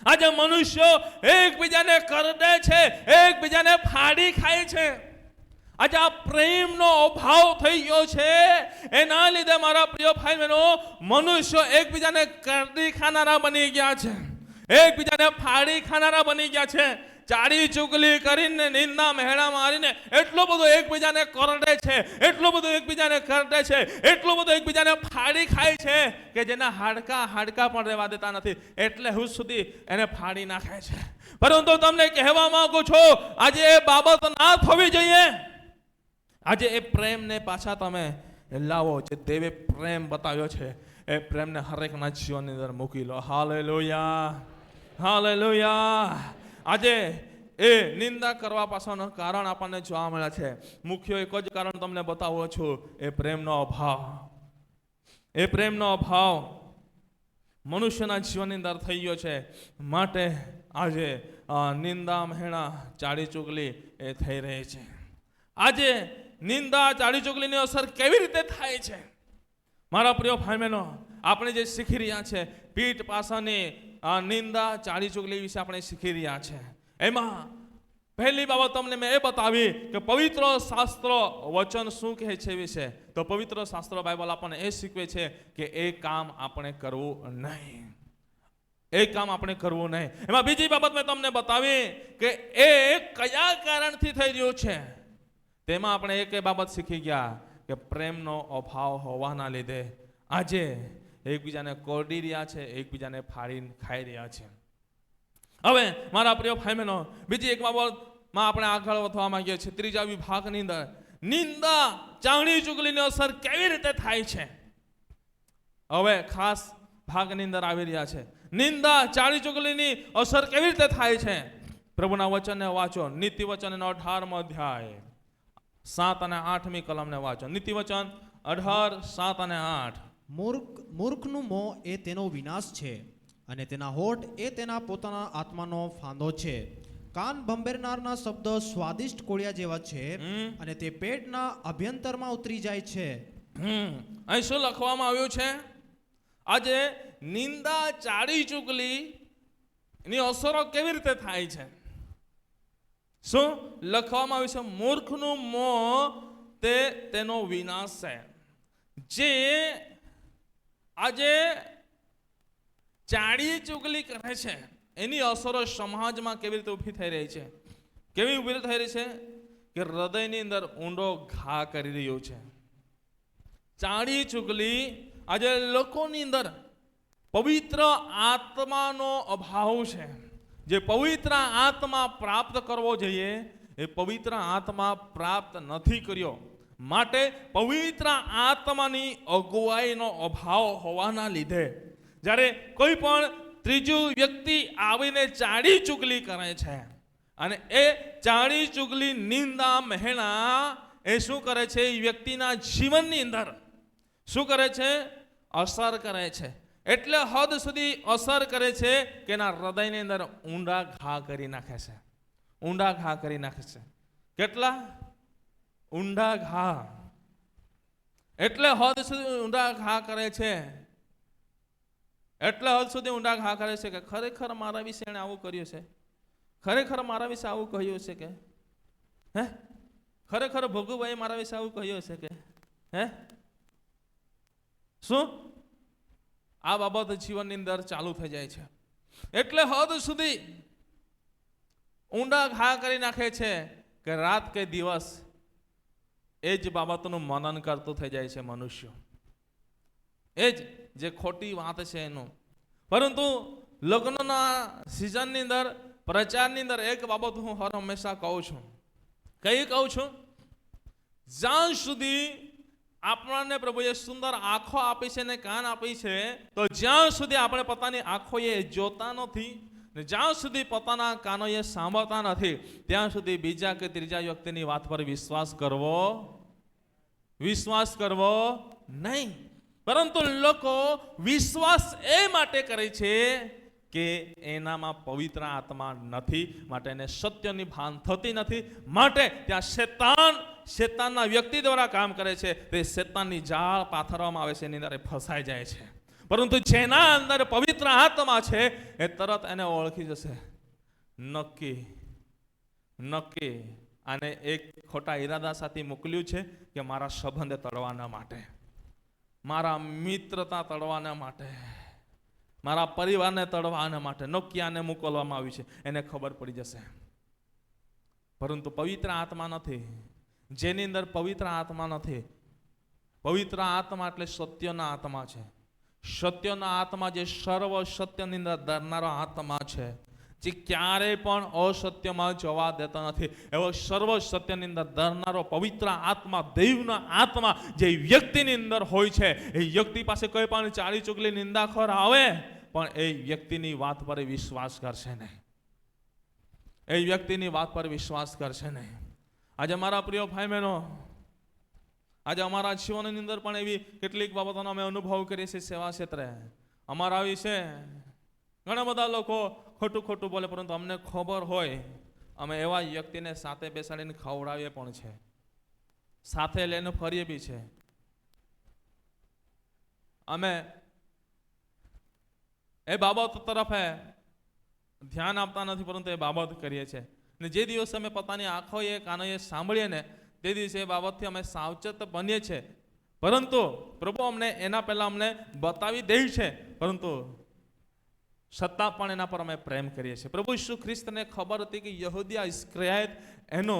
આજે મનુષ્યો એકબીજાને કરડે છે, એકબીજાને ફાડી ખાય છે. આજે આ પ્રેમનો અભાવ થઈ ગયો છે. એના લીધે મારા પ્રિય ભાઈ બહેનો, મનુષ્યો એકબીજાને કરડી ખાનારા બની ગયા છે, એકબીજાને ફાડી ખાનારા બની ગયા છે. ચાડી ચુગલી કરીને, નિંદા મહેણા મારીને એટલું બધું એકબીજાને કરડે છે, એટલું બધું એકબીજાને કરડે છે, એટલું બધું એકબીજાને ફાડી ખાય છે કે જેના હાડકા પણ રહેવા દેતા નથી, એટલે હું સુધી એને ફાડી નાખે છે. પરંતુ તમને કહેવા માંગુ છું, આજે એ બાબત ના થવી જોઈએ. આજે એ પ્રેમને પાછા તમે લાવો. જે દેવે પ્રેમ બતાવ્યો છે એ પ્રેમને હરેકના જીવનની અંદર મૂકી લો. Hallelujah, hallelujah. આજે એ નિંદા કરવા પાછળનું કારણ આપણને જોવા મળે છે. મુખ્ય એક જ કારણ તમને બતાવું છું, એ પ્રેમનો અભાવ. એ પ્રેમનો અભાવ મનુષ્યના જીવનની અંદર થઈ ગયો છે. માટે આજે નિંદા મહેણા ચાડી ચુગલી એ થઈ રહી છે. આજે નિંદા ચાડી ચુગલીની અસર કેવી રીતે થાય છે મારા પ્રિય ભાઈ બહેનો? આપણે જે શીખી રહ્યા છે પીઠ પાછળની નિંદા ચાડી ચુગલી વિશે આપણે શીખી રહ્યા છે. એમાં પહેલી બાબત તમને મેં એ બતાવી કે પવિત્ર શાસ્ત્ર વચન શું કહે છે વિશે. તો પવિત્ર શાસ્ત્ર બાઇબલ આપણને એ શીખવે છે કે એ કામ આપણે કરવું નહીં, એ કામ આપણે કરવું નહીં. એમાં બીજી બાબત મેં તમને બતાવી કે એ કયા કારણથી થઈ રહ્યું છે. તેમાં આપણે એક બાબત શીખી ગયા કે પ્રેમનો અભાવ હોવાના લીધે આજે એકબીજાને કોરડી રહ્યા છે, એકબીજાને ફાડી ખાઈ રહ્યા છે. હવે મારા પ્રિય ભાઈ બહેનો, બીજી એક બાબતમાં આપણે આગળ વધવા માંગીએ છીએ. ત્રીજા વિભાગની અંદર નિંદા ચાણી ચુગલીની અસર કેવી રીતે થાય છે. હવે ખાસ ભાગની અંદર આવી રહ્યા છે. નિંદા ચાણી ચુગલીની અસર કેવી રીતે થાય છે. પ્રભુના વચનને વાંચો. નીતિ વચન 18મો અધ્યાય 7 અને 8મી કલમને વાંચો. નીતિ વચન 18, 7 અને 8. મૂર્ખનું મોં એ તેનો વિનાશ છે, અને તેના હોઠ એ તેના પોતાના આત્માનો ફાંદો છે. કાન ભંભેરનારના શબ્દો સ્વાદિષ્ટ કોળિયા જેવા છે, અને તે પેટના અભ્યંતરમાં ઉતરી જાય છે. અહીં શું લખવામાં આવ્યું છે? આજે નિંદા ચાડી ચુગલી ની અસરો કેવી રીતે થાય છે? શું લખવામાં આવ્યું છે? મૂર્ખનું મોં તે તેનો વિનાશ છે. જે આજે ચાડી ચુગલી કરે છે એની અસરો સમાજમાં કેવી રીતે ઊભી થઈ રહી છે? કેવી ઊભી થઈ રહી છે કે હૃદયની અંદર ઊંડો ઘા કરી રહ્યો છે. ચાડી ચુગલી આજે લોકોની અંદર પવિત્ર આત્માનો અભાવ છે. જે પવિત્ર આત્મા પ્રાપ્ત કરવો જોઈએ એ પવિત્ર આત્મા પ્રાપ્ત નથી કર્યો. માટે પવિત્ર આત્માની અગુવાઈનો અભાવ હોવાના લીધે જ્યારે કોઈ પણ ત્રીજું વ્યક્તિ આવીને ચાડી ચુગલી કરે છે અને એ ચાડી ચુગલી નિંદા મહેણા એ શું કરે છે? એ વ્યક્તિના જીવનની અંદર શું કરે છે? અસર કરે છે. એટલે હદ સુધી અસર કરે છે કે એના હૃદયની અંદર ઊંડા ઘા કરી નાખે છે. ઊંડા ઘા કરી નાખે છે. કેટલા ઊંડા ઘા? એટલે હદ સુધી ઊંડા ઘા કરે છે. એટલે હદ સુધી ઊંડા ઘા કરે છે કે ખરેખર મારા વિશે એણે આવું કર્યું છે, ખરેખર મારા વિશે આવું કહ્યું છે કે હે, ખરેખર ભોગુભાઈ મારા વિશે આવું કહ્યું છે કે હે, શું? આ બાબત જીવનની અંદર ચાલુ થઈ જાય છે. એટલે હદ સુધી ઊંડા ઘા કરી નાખે છે કે રાત કે દિવસ એ જ બાબતનું મનન કરતું થઈ જાય છે મનુષ્ય. એ જ જે ખોટી વાત છે એનું. પરંતુ લગ્નના સિઝનની અંદર, પ્રચારની અંદર એક બાબત હું હર હંમેશા કહું છું. કઈ કહું છું? જ્યાં સુધી આપણને પ્રભુએ સુંદર આંખો આપી છે ને કાન આપી છે, તો જ્યાં સુધી આપણે પોતાની આંખોએ જોતા નથી ને જ્યાં સુધી પોતાના કાનોએ સાંભળતા નથી, ત્યાં સુધી બીજા કે ત્રીજા વ્યક્તિની વાત પર વિશ્વાસ કરવો નહીં. પરંતુ લોકો વિશ્વાસ એ માટે કરે છે કે એનામાં પવિત્ર આત્મા નથી, માટે એને સત્યની ભાન થતી નથી. માટે ત્યાં શેતાનના વ્યક્તિ દ્વારા કામ કરે છે. તે શેતાનની જાળ પાથરવામાં આવે છે, એની અંદર ફસાઈ જાય છે. પરંતુ જેના અંદર પવિત્ર આત્મા છે એ તરત એને ઓળખી જશે. નક્કી આને એક ખોટા ઈરાદા સાથે મોકલ્યું છે કે મારા સંબંધ તોડવાના માટે, મારા મિત્રતા તોડવાના માટે, મારા પરિવારને તોડવાના માટે નક્કી આને મોકલવામાં આવ્યું છે. એને ખબર પડી જશે. પરંતુ પવિત્ર આત્મા નથી. જેની અંદર પવિત્ર આત્મા નથી. પવિત્ર આત્મા એટલે સત્યના આત્મા છે. સત્યના આત્મા જે સર્વ સત્યની અંદર ધરનારો આત્મા છે, જે ક્યારેય પણ અસત્યમાં જવા દેતો નથી. એવો સર્વ સત્યની અંદર ધરનારો પવિત્ર આત્મા, દૈવના આત્મા જે વ્યક્તિની અંદર હોય છે, એ વ્યક્તિ પાસે કોઈ પણ ચાલી ચુગલી નિંદાખોર આવે પણ એ વ્યક્તિની વાત પર વિશ્વાસ કરશે નહીં. એ વ્યક્તિની વાત પર વિશ્વાસ કરશે નહીં. આજે મારા પ્રિય ભાઈ બહેનો, આજે અમારા જીવનની અંદર પણ એવી કેટલીક બાબતોનો અમે અનુભવ કરીએ છીએ. સેવા ક્ષેત્રે અમારા વિશે ઘણા બધા લોકો ખોટું બોલે, પરંતુ અમને ખબર હોય અમે એવા વ્યક્તિને સાથે બેસાડીને ખવડાવીએ પણ છે, સાથે લઈને ફરીએ બી છે. અમે એ બાબત તરફ ધ્યાન આપતા નથી, પરંતુ એ બાબત કરીએ છીએ. ને જે દિવસે અમે પોતાની આંખોએ કાનોએ સાંભળીએ ને તે દિવસે એ બાબતથી અમે સાવચેત બનીએ છીએ. પરંતુ પ્રભુ અમને એના પહેલાં અમને બતાવી દે છે, પરંતુ છતાં પણ એના પર અમે પ્રેમ કરીએ છીએ. પ્રભુ ઈસુ ખ્રિસ્તને ખબર હતી કે યહૂદિયા ઇસ્કરિયોત એનો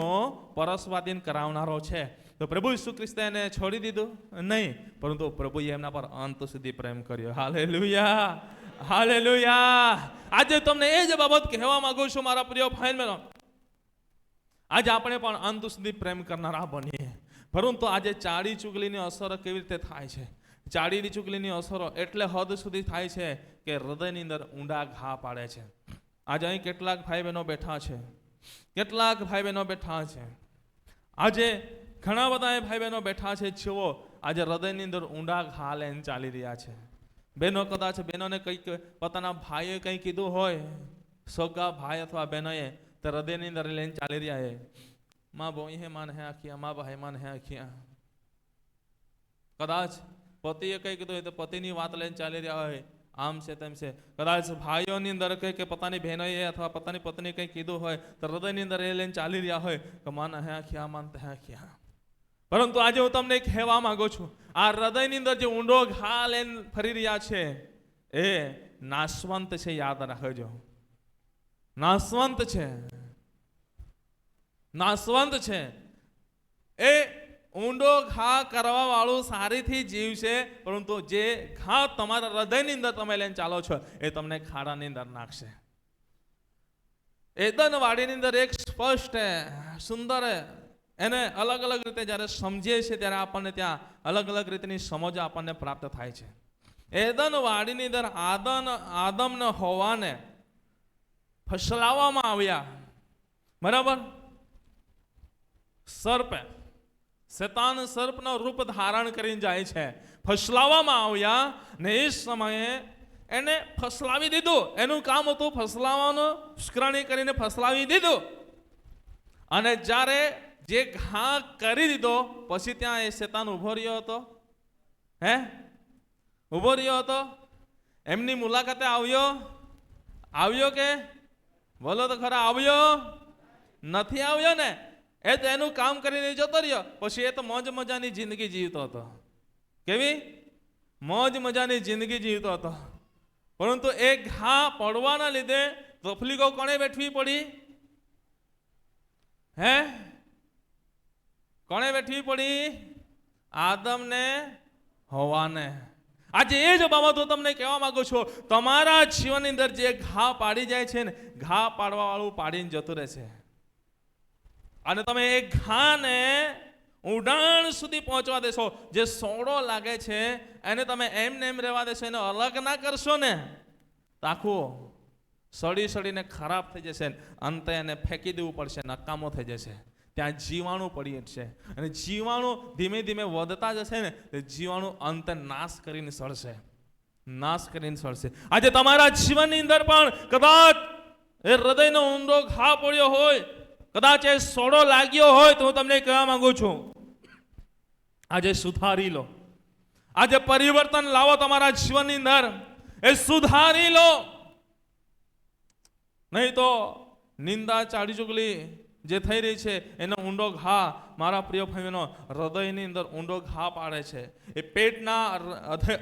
પરસ્વાધીન કરાવનારો છે, તો પ્રભુ ઈસુ ખ્રિસ્તે એને છોડી દીધું નહીં, પરંતુ પ્રભુએ એમના પર અંત સુધી પ્રેમ કર્યો. Hallelujah, hallelujah. આજે તમને એ જ બાબત કહેવા માંગુ છું મારા પ્રિય ભાઈ બહેનો. આજે આપણે પણ અંત સુધી પ્રેમ કરનારા બનીએ. પરંતુ આજે ચાડી ચુગલીની અસર કેવી રીતે થાય છે? ચાડીની ચુગલીની અસરો એટલે હદ સુધી થાય છે કે હૃદયની અંદર ઊંડા ઘા પાડે છે. આજે અહીં કેટલાક ભાઈ બહેનો બેઠા છે, આજે ઘણા બધા ભાઈ બહેનો બેઠા છે, જેઓ આજે હૃદયની અંદર ઊંડા ઘા લઈને ચાલી રહ્યા છે. બહેનો કદાચ બહેનોને કંઈક પોતાના ભાઈએ કંઈ કીધું હોય, સગા ભાઈ અથવા બહેનોએ, તો હૃદયની અંદર લઈને ચાલી રહ્યા છે. માં બોઈ હે માન હે આખિયા, માં ભાઈ માન હે આખિયા. કદાચ પતિએ કંઈ કીધું હોય તો પતિની વાત લઈને ચાલી રહ્યા હોય, આમ છે તેમ છે. કદાચ ભાઈઓની અંદર કંઈ કે પોતાની બહેનોએ અથવા પોતાની પત્ની કંઈ કીધું હોય તો હૃદયની અંદર એ લઈને ચાલી રહ્યા હોય કે માન હે આખિયા, માન હે આખિયા. પરંતુ આજે હું તમને કહેવા માંગુ છું, આ હૃદયની અંદર જે ઊંડો ઘા લઈને ફરી રહ્યા છે એ નાશવંત છે. યાદ રાખજો, નાશવંત છે. એ ઊંડો ઘા કરવા વાળું સારીથી જીવશે, પરંતુ જે ઘા તમારા હૃદયની અંદર તમે લઈને ચાલો છો એ તમને ખાડાની અંદર નાખશે. એદન વાડીની અંદર એક સ્પષ્ટ સુંદર એને અલગ અલગ રીતે જ્યારે સમજીએ છીએ ત્યારે આપણને ત્યાં અલગ અલગ રીતની સમજ આપણને પ્રાપ્ત થાય છે. એદન વાડીની અંદર આદમ ને હવ્વાને ફસલાવવામાં આવ્યા, બરાબર. શેતાન સર્પનો રૂપ ધારણ કરીને જાય છે, ફસલાવવામાં આવ્યા ને એ સમયે એને ફસલાવી દીધું. એનું કામ હતું ફસલાવવાનું, ઉશ્કેરણી કરીને ફસલાવી દીધું. અને જ્યારે જે ઘા કરી દીધો પછી ત્યાં એ શેતાન ઉભો રહ્યો હતો, ઉભો રહ્યો હતો. એમની મુલાકાતે આવ્યો કે બોલો તો ખરા, આવ્યો નથી? આવ્યો ને. એ તો એનું કામ કરીને જતો રહ્યો. પછી એ તો મોજ મજાની જિંદગી જીવતો હતો. કેવી મોજ મજાની જિંદગી જીવતો હતો. પરંતુ એ ઘા પડવાના લીધે તકલીફો કોને વેઠવી પડી? કોને વેઠવી પડી? આદમ ને હવ્વાને. આજે એ જ બાબતો તમને કહેવા માંગુ છું. તમારા જીવનની અંદર જે ઘા પાડી જાય છે ને, ઘા પાડવા વાળું પાડીને જતું રહે છે. અને તમે એ ઘાને ઉડાણ સુધી પહોંચવા દેશો. જે સોડો લાગે છે એને તમે એમને એમ રહેવા દેશો, એને અલગ ના કરશો ને, તો આખું સડીને ખરાબ થઈ જશે. અંતે એને ફેંકી દેવું પડશે, નકામો થઈ જશે. ત્યાં જીવાણું પડી છે અને જીવાણું ધીમે ધીમે વધતા જશે ને, તે જીવાણું અંતે નાશ કરીને સળશે. આજે તમારા જીવનની અંદર પણ કદાચ એ હૃદયનો ઊંડો ઘા પડ્યો હોય, કદાચ એ સોડો લાગ્યો હોય, તો હું તમને કહેવા માંગુ છું, આજે સુધારી લો. આજે પરિવર્તન લાવો તમારા જીવનની અંદર. એ સુધારી લો, નહીં તો નિંદા ચાડી ચુગલી જે થઈ રહી છે એનો ઊંડો ઘા મારા પ્રિય ભાઈઓનો હૃદયની અંદર ઊંડો ઘા પાડે છે. એ પેટના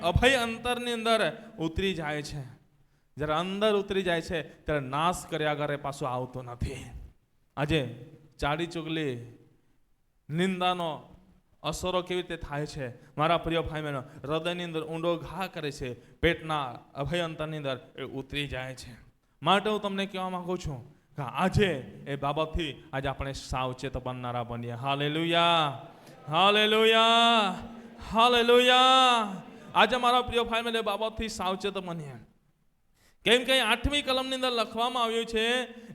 અભય અંતરની અંદર ઉતરી જાય છે. જ્યારે અંદર ઉતરી જાય છે ત્યારે નાશ કર્યા ઘરે પાછું આવતો નથી. આજે ચાડી ચુગલી નિંદાનો અસરો કેવી રીતે થાય છે મારા પ્રિય ભાઈ બહેનો? હૃદયની અંદર ઊંડો ઘા કરે છે, પેટના અભય અંતરની અંદર એ ઉતરી જાય છે. માટે હું તમને કહેવા માંગુ છું કે આજે એ બાબતથી આજે આપણે સાવચેત બનનારા બનીએ. Hallelujah, hallelujah, hallelujah. આજે મારા પ્રિય ભાઈ બહેનો એ બાબતથી સાવચેત બનીએ. કેમ કે 8મી કલમની અંદર લખવામાં આવ્યું છે,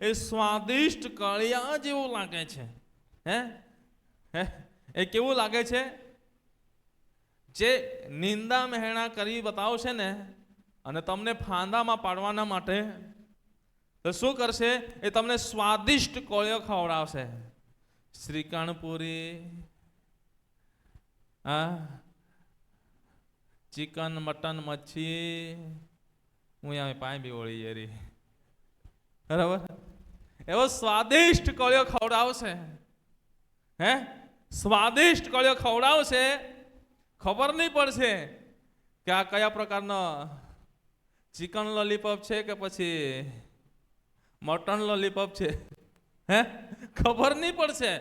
એ સ્વાદિષ્ટ કળિયા જેવું લાગે છે. એ કેવું લાગે છે? જે નિંદા મહેણા કરી બતાવશે ને અને તમને ફાંદામાં પાડવાના માટે તો શું કરશે? એ તમને સ્વાદિષ્ટ કોળિયો ખવડાવશે. શ્રીકાણપુરી, ચિકન, મટન, મચ્છી, હું અહીં પાય બી ઓળી જેરી, બરાબર? એવો સ્વાદિષ્ટ કોળિયો ખવડાવશે. સ્વાદિષ્ટ કોળિયો ખવડાવશે. ખબર નહીં પડશે કે આ કયા પ્રકારનો ચિકન લોલીપોપ છે કે પછી મટન લોલીપોપ છે. ખબર નહીં પડશે.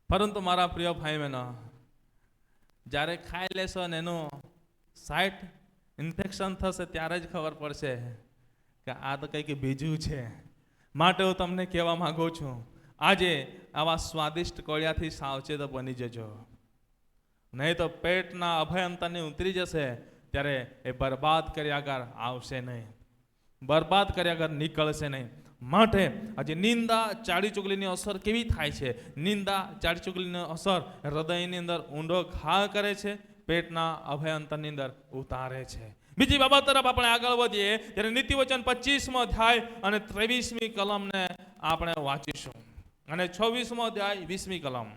પરંતુ મારા પ્રિય ભાઈ બહેનો, જ્યારે ખાઈ લેશો ને એનું સાઈડ ઇન્ફેક્શન થશે ત્યારે જ ખબર પડશે કે આ તો કંઈક બીજું છે. માટે હું તમને કહેવા માંગુ છું, આજે આવા સ્વાદિષ્ટ કોળિયાથી સાવચેત બની જજો, નહીં તો પેટના અભય અંતરની ઉતરી જશે ત્યારે એ બરબાદ કર્યા આગળ આવશે નહીં, બરબાદ કર્યા આગળ નીકળશે નહીં. માટે આજે નિંદા ચાડી ચુગલીની અસર કેવી થાય છે? નિંદા ચાડી ચુગલીની અસર હૃદયની અંદર ઊંડો ઘા કરે છે, પેટના અભય અંતરની અંદર ઉતારે છે. બીજી બાબત તરફ આપણે આગળ વધીએ ત્યારે નીતિવચન 25મો અધ્યાય અને 23મી કલમને આપણે વાંચીશું અને 26મો અધ્યાય 20મી કલમ.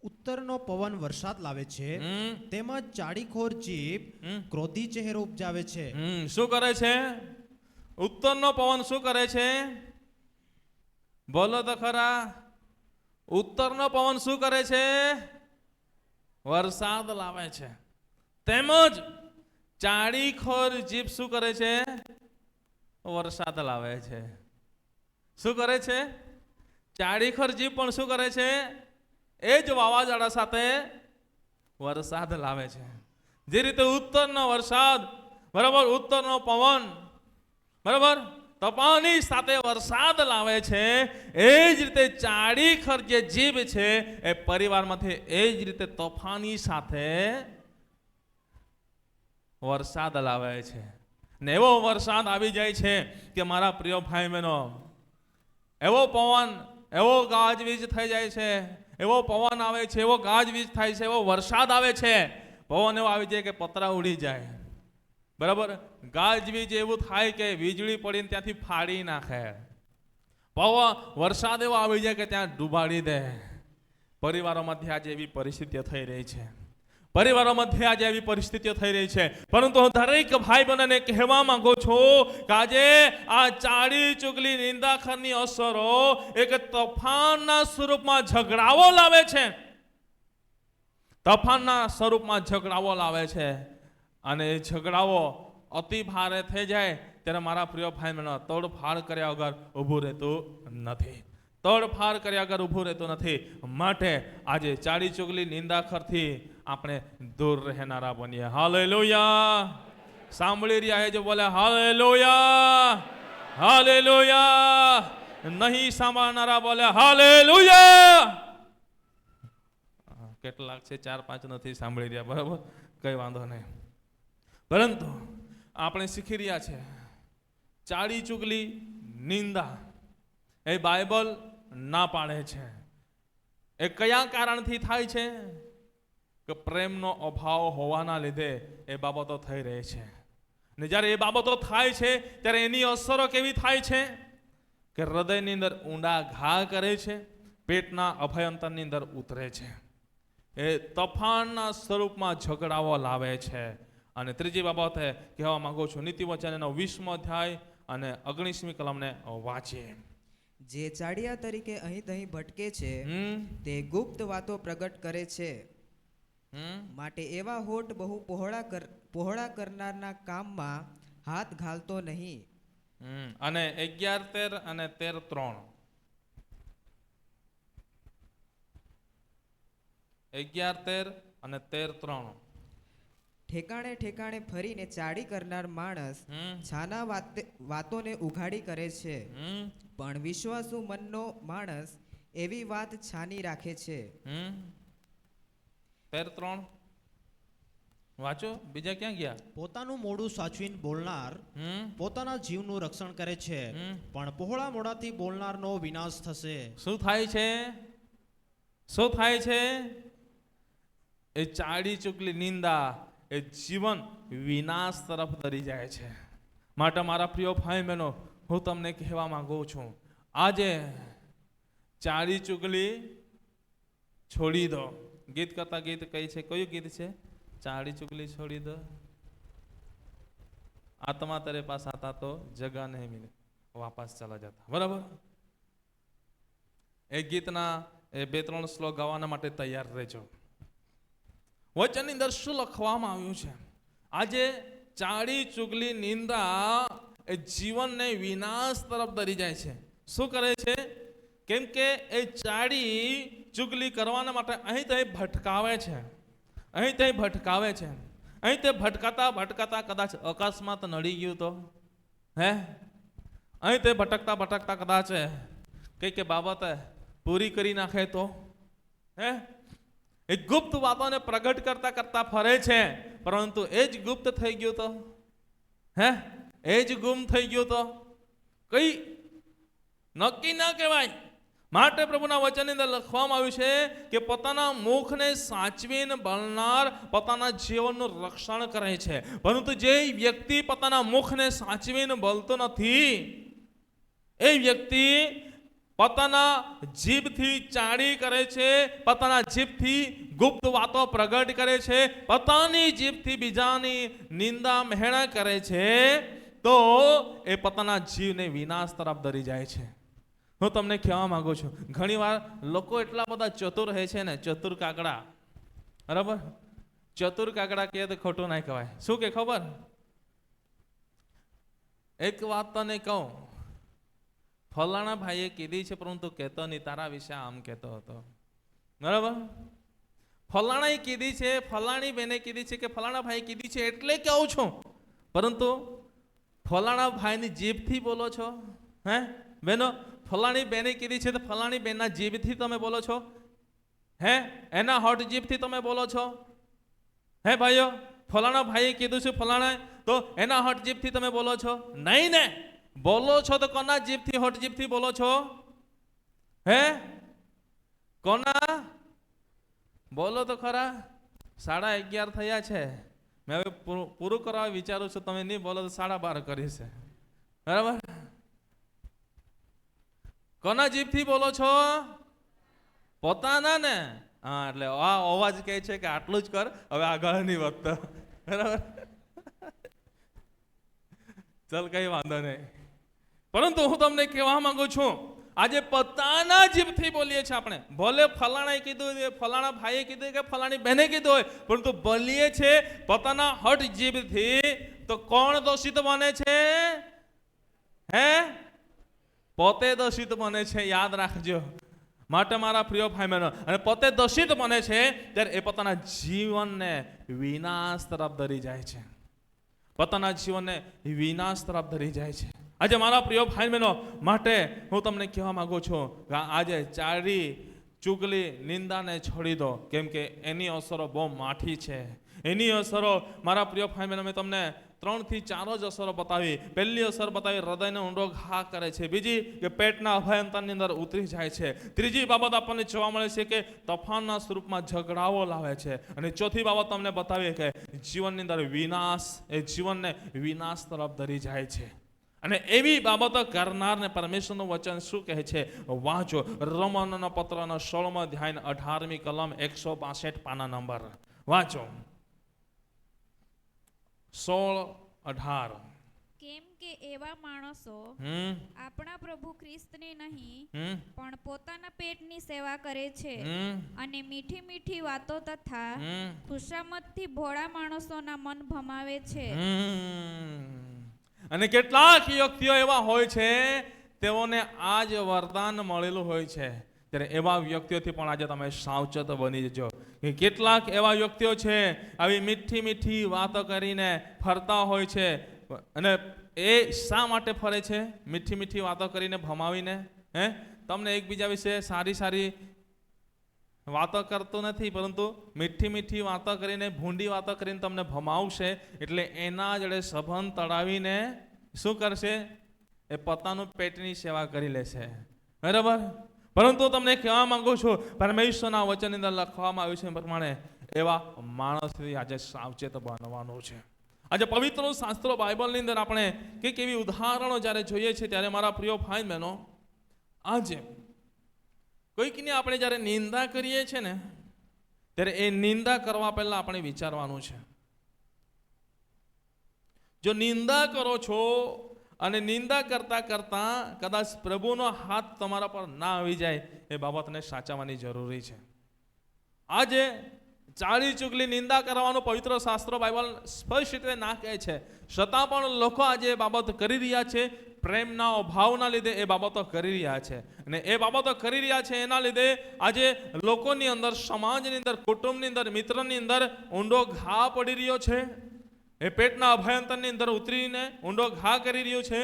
ઉત્તરનો પવન વરસાદ લાવે છે, તેમજ ચાડીખોર જીભ ક્રોધી ચહેરો ઉપજાવે છે. શું કરે છે? ઉત્તરનો પવન શું કરે છે? બોલો તો ખરા. ઉત્તરનો પવન શું કરે છે? વરસાદ લાવે છે. તેમજ ચાડીખોર જીભ શું કરે છે? વરસાદ લાવે છે. શું કરે છે? ચાડીખોર જીભ પણ શું કરે છે? એ જ વાવાઝોડા સાથે વરસાદ લાવે છે. જે રીતે ઉત્તરનો વરસાદ, બરાબર, ઉત્તરનો પવન, બરાબર, તોફાની સાથે વરસાદ લાવે છે, એ જ રીતે ચાડીખર જે જીભ છે એ પરિવારમાંથી એ જ રીતે તોફાની સાથે વરસાદ લાવે છે. ને એવો વરસાદ આવી જાય છે કે મારા પ્રિય ભાઈ બહેનો, એવો પવન, એવો ગાજવીજ થઈ જાય છે, એવો પવન આવે છે, એવો ગાજવીજ થાય છે, એવો વરસાદ આવે છે, પવન એવો આવી જાય કે પતરા ઉડી જાય, બરાબર, ગાજવીજ એવું થાય કે વીજળી પડીને ત્યાંથી ફાડી નાખે, પવન વરસાદ એવો આવી જાય કે ત્યાં ડૂબાડી દે. પરિવારોમાંથી આજે એવી પરિસ્થિતિઓ થઈ રહી છે. પરિવારો મધ્ય આજે એવી પરિસ્થિતિઓ થઈ રહી છે. પરંતુ હું દરેક ભાઈ બહેનોને કહેવા માંગુ છું કે આજે આ ચાડી ચુગલી નિંદાખરની અસરો એક તોફાનના સ્વરૂપમાં ઝઘડાઓ લાવે છે. તોફાનના સ્વરૂપમાં ઝઘડાઓ લાવે છે. અને એ ઝઘડાઓ અતિ ભારે થઈ જાય ત્યારે મારા પ્રિય ભાઈ બહેનો, તોડફાડ કર્યા વગર ઊભું રહેતું નથી. તોડફાડ કર્યા વગર ઊભું રહેતું નથી. માટે આજે ચાડી ચુગલી નિંદાખરથી આપણે દૂર રહેનારા બનીએ. હાલેલુયા. સાંભળી રહ્યા જો બોલે હાલેલુયા, હાલેલુયા. નહીં સાંભળનારા બોલે હાલેલુયા. કેટલાક છે, 4-5 નથી સાંભળી રહ્યા, બરાબર, કઈ વાંધો નહીં. પરંતુ આપણે શીખી રહ્યા છે ચાડી ચુગલી નિંદા એ બાઇબલ ના પાડે છે. એ કયા કારણથી થાય છે? કે પ્રેમનો અભાવ હોવાના લીધે એ બાબતો થઈ રહી છે. ને જ્યારે એ બાબતો થાય છે ત્યારે એની અસરો કેવી થાય છે? કે હૃદયની અંદર ઊંડા ઘા કરે છે, પેટના અભયંતરની અંદર ઉતરે છે, એ તોફાનના સ્વરૂપમાં ઝઘડાઓ લાવે છે. અને ત્રીજી બાબતે કહેવા માંગુ છું, નીતિવચન એનો 20મો અધ્યાય અને 19મી કલમને વાંચીએ. જે ચાડિયા તરીકે અહીં તહીં ભટકે છે તે ગુપ્ત વાતો પ્રગટ કરે છે. માટે એવા હોઠ બહુ પહોળા કરનારના કામમાં હાથ ઘાલતો નહીં. અને 11:13 અને 13:3 11:13 અને 13:3 ઠેકાણે ઠેકાણે ફરીને ચાડી કરનાર માણસ છાના વાતોને ઉઘાડી કરે છે, પણ વિશ્વાસુ મનનો માણસ એવી વાત છાની રાખે છે. 13:3 વાંચો, બીજા ક્યાં ગયા? પોતાનું મોઢું સાચવીને બોલનાર પોતાના જીવનું રક્ષણ કરે છે, પણ પહોળા મોઢાથી બોલનારનો વિનાશ થશે. શું થાય છે? શું થાય છે? એ ચાડી ચુગલી નિંદા એ જીવન વિનાશ તરફ દરી જાય છે. માટે મારા પ્રિય ભાઈ બહેનો, હું તમને કહેવા માંગુ છું, આજે ચાડી ચુગલી છોડી દો. ગીત કરતા ગીત કઈ છે? કયું ગીત છે? ચાડી ચુગલી છોડી દો, આત્મા તેરે પાસ આતા તો જગા નહીં મિલે, વાપસ ચલા જતા. બરાબર, એ ગીતના એ 2-3 શ્લોક ગાવાના માટે તૈયાર રહેજો. વચનની અંદર શું લખવામાં આવ્યું છે? આજે ચાડી ચુગલી નિંદા એ જીવનને વિનાશ તરફ દરી જાય છે. શું કરે છે? કેમ કે એ ચાડી ચુગલી કરવાના માટે અહીં તે ભટકાવે છે, અહીં તે ભટકાવે છે. અહીં તે ભટકાતા ભટકાતા કદાચ અકસ્માત નડી ગયું તો, હે, અહીં તે ભટકતા ભટકતા કદાચ કઈ કે બાબત પૂરી કરી નાખે તો, હે, એ ગુપ્ત વાતોને પ્રગટ કરતા કરતા ફરે છે, પરંતુ એ જ ગુપ્ત થઈ ગયું તો, હે, એ જ ગુમ થઈ ગયું તો કઈ નક્કી ના કહેવાય. માટે પ્રભુના વચનની અંદર લખવામાં આવ્યું છે કે પોતાના મુખને સાચવીને બોલનાર પોતાના જીવનનું રક્ષણ કરે છે, પરંતુ જે વ્યક્તિ પોતાના મુખને સાચવીને બોલતો નથી, એ વ્યક્તિ પોતાના જીભથી ચાડી કરે છે, પોતાના જીભથી ગુપ્ત વાતો પ્રગટ કરે છે, પોતાની જીભથી બીજાની નિંદા મહેણા કરે છે, તો એ પોતાના જીવને વિનાશ તરફ દરી જાય છે. હું તમને કહેવા માંગુ છું, ઘણીવાર લોકો એટલા બધા ચતુર રહે છે ને, ચતુર કાગડા, બરાબર, ચતુર કાગડા કહે તો ખોટું ના કહેવાય. શું કે ખબર? એક વાત તને કહું, ફલાણા ભાઈએ કીધી છે પરંતુ કહેતો નહીં, તારા વિશે આમ કહેતો હતો. બરાબર? ફલાણાએ કીધી છે, ફલાણી બેને કીધી છે કે ફલાણા ભાઈ કીધી છે એટલે કહું છું, પરંતુ ફલાણા ભાઈની જીભથી બોલો છો. હે બેનો, ફલાણી બેને કીધી છે તો ફલાણી બેનના જીભથી તમે બોલો છો. હે એના હોટ જીભથી તમે બોલો છો. હે ભાઈઓ, ફલાણા ભાઈએ કીધું છે ફલાણા, તો એના હોટ જીભથી તમે બોલો છો નહીં ને? બોલો છો તો કોના જીભથી, હોટ જીભથી બોલો છો? હે કોના? બોલો તો ખરા. 11:30 થયા છે. મેં હવે પૂરું કરવા વિચારું છું. તમે નહીં બોલો તો 12:30 કરીશ. બરાબર? કોના જીભથી બોલો છો? પોતાના ને. હા, એટલે આ અવાજ કહે છે કે આટલું જ કર, હવે આગળ નહીં વધતો. બરાબર? ચલ, કઈ વાંધો નહીં. પરંતુ હું તમને કહેવા માંગુ છું, આજે પોતાના જીભથી બોલીએ છીએ આપણે. ભલે ફલાણાએ કીધું, ફલાણા ભાઈએ કીધું કે ફલાણી બહેને કીધું હોય, પરંતુ બોલીએ છીએ પોતાના હટ જીભથી, તો કોણ દોષિત બને છે? હે? પોતે દોષિત બને છે. યાદ રાખજો. માટે મારા પ્રિય ભાઈ બહેનો, અને પોતે દોષિત બને છે ત્યારે એ પોતાના જીવનને વિનાશ તરફ ધરી જાય છે. પોતાના જીવનને વિનાશ તરફ ધરી જાય છે. આજે મારા પ્રિય ભાઈ બહેનો, માટે હું તમને કહેવા માંગુ છું કે આજે ચાડી ચુગલી નિંદાને છોડી દો, કેમ કે એની અસરો બહુ માઠી છે. એની અસરો મારા પ્રિય ભાઈ બહેનો, મેં તમને 3 થી 4 જ અસરો બતાવી. પહેલી અસર બતાવી, હૃદયને ઊંડો ઘા કરે છે. બીજી કે પેટના અભયંતરની અંદર ઉતરી જાય છે. ત્રીજી બાબત આપણને જોવા મળે છે કે તોફાનના સ્વરૂપમાં ઝઘડાઓ લાવે છે. અને ચોથી બાબત તમને બતાવી કે જીવનની અંદર વિનાશ, એ જીવનને વિનાશ તરફ ધરી જાય છે. અને એવી બાબતો કરનારને પરમેશ્વરનું વચન શું કહે છે? વાંચો રોમનોના પત્રનો 16મો અધ્યાય 18મી કલમ 162 પાના નંબર વાંચો. 16:18. કેમ કે એવા માણસો આપણા પ્રભુ ખ્રિસ્તની નહીં પણ પોતાના પેટની સેવા કરે છે અને મીઠી મીઠી વાતો તથા ખુશામતથી ભોળા માણસોના મન ભમાવે છે. અને કેટલાક વ્યક્તિઓ એવા હોય છે, તેઓને આ જ વરદાન મળેલું હોય છે. ત્યારે એવા વ્યક્તિઓથી પણ આજે તમે સાવચેત બની જજો. કેટલાક એવા વ્યક્તિઓ છે, આવી મીઠી મીઠી વાતો કરીને ફરતા હોય છે. અને એ શા માટે ફરે છે? મીઠી મીઠી વાતો કરીને ભમાવીને. હે, તમને એકબીજા વિશે સારી સારી વાતો કરતો નથી, પરંતુ મીઠી મીઠી વાતો કરીને, ભૂંડી વાતો કરીને તમને ભમાવશે. એટલે એના જોડે સંબંધ તળાવીને શું કરશે? એ પોતાનું પેટની સેવા કરી લેશે. બરાબર? પરંતુ તમને કહેવા માંગુ છું, પરમેશ્વરના વચનની અંદર લખવામાં આવ્યું છે એ પ્રમાણે એવા માણસથી આજે સાવચેત બનવાનું છે. આજે પવિત્ર શાસ્ત્રો બાઇબલની અંદર આપણે કંઈક એવી ઉદાહરણો જ્યારે જોઈએ છીએ, ત્યારે મારા પ્રિય ભાઈ બહેનો, આજે કોઈકની આપણે જ્યારે નિંદા કરીએ છીએ ને, ત્યારે એ નિંદા કરવા પહેલા આપણે વિચારવાનું છે. જો નિંદા કરો છો અને નિંદા કરતા કરતા કદાચ પ્રભુનો હાથ તમારા પર ના આવી જાય, એ બાબતને સાચવવાની જરૂરી છે. આજે ચાળી ચુગલી નિંદા કરવાનું પવિત્ર શાસ્ત્રો બાઇબલ સ્પષ્ટ રીતે ના કહે છે, છતાં પણ લોકો આજે એ બાબત કરી રહ્યા છે. પ્રેમના અભાવના લીધે એ બાબતો કરી રહ્યા છે. અને એ બાબતો કરી રહ્યા છે એના લીધે આજે લોકોની અંદર, સમાજની અંદર, કુટુંબની અંદર, મિત્રની અંદર ઊંડો ઘા પડી રહ્યો છે. એ પેટના અભયંતરની અંદર ઉતરીને ઊંડો ઘા કરી રહ્યો છે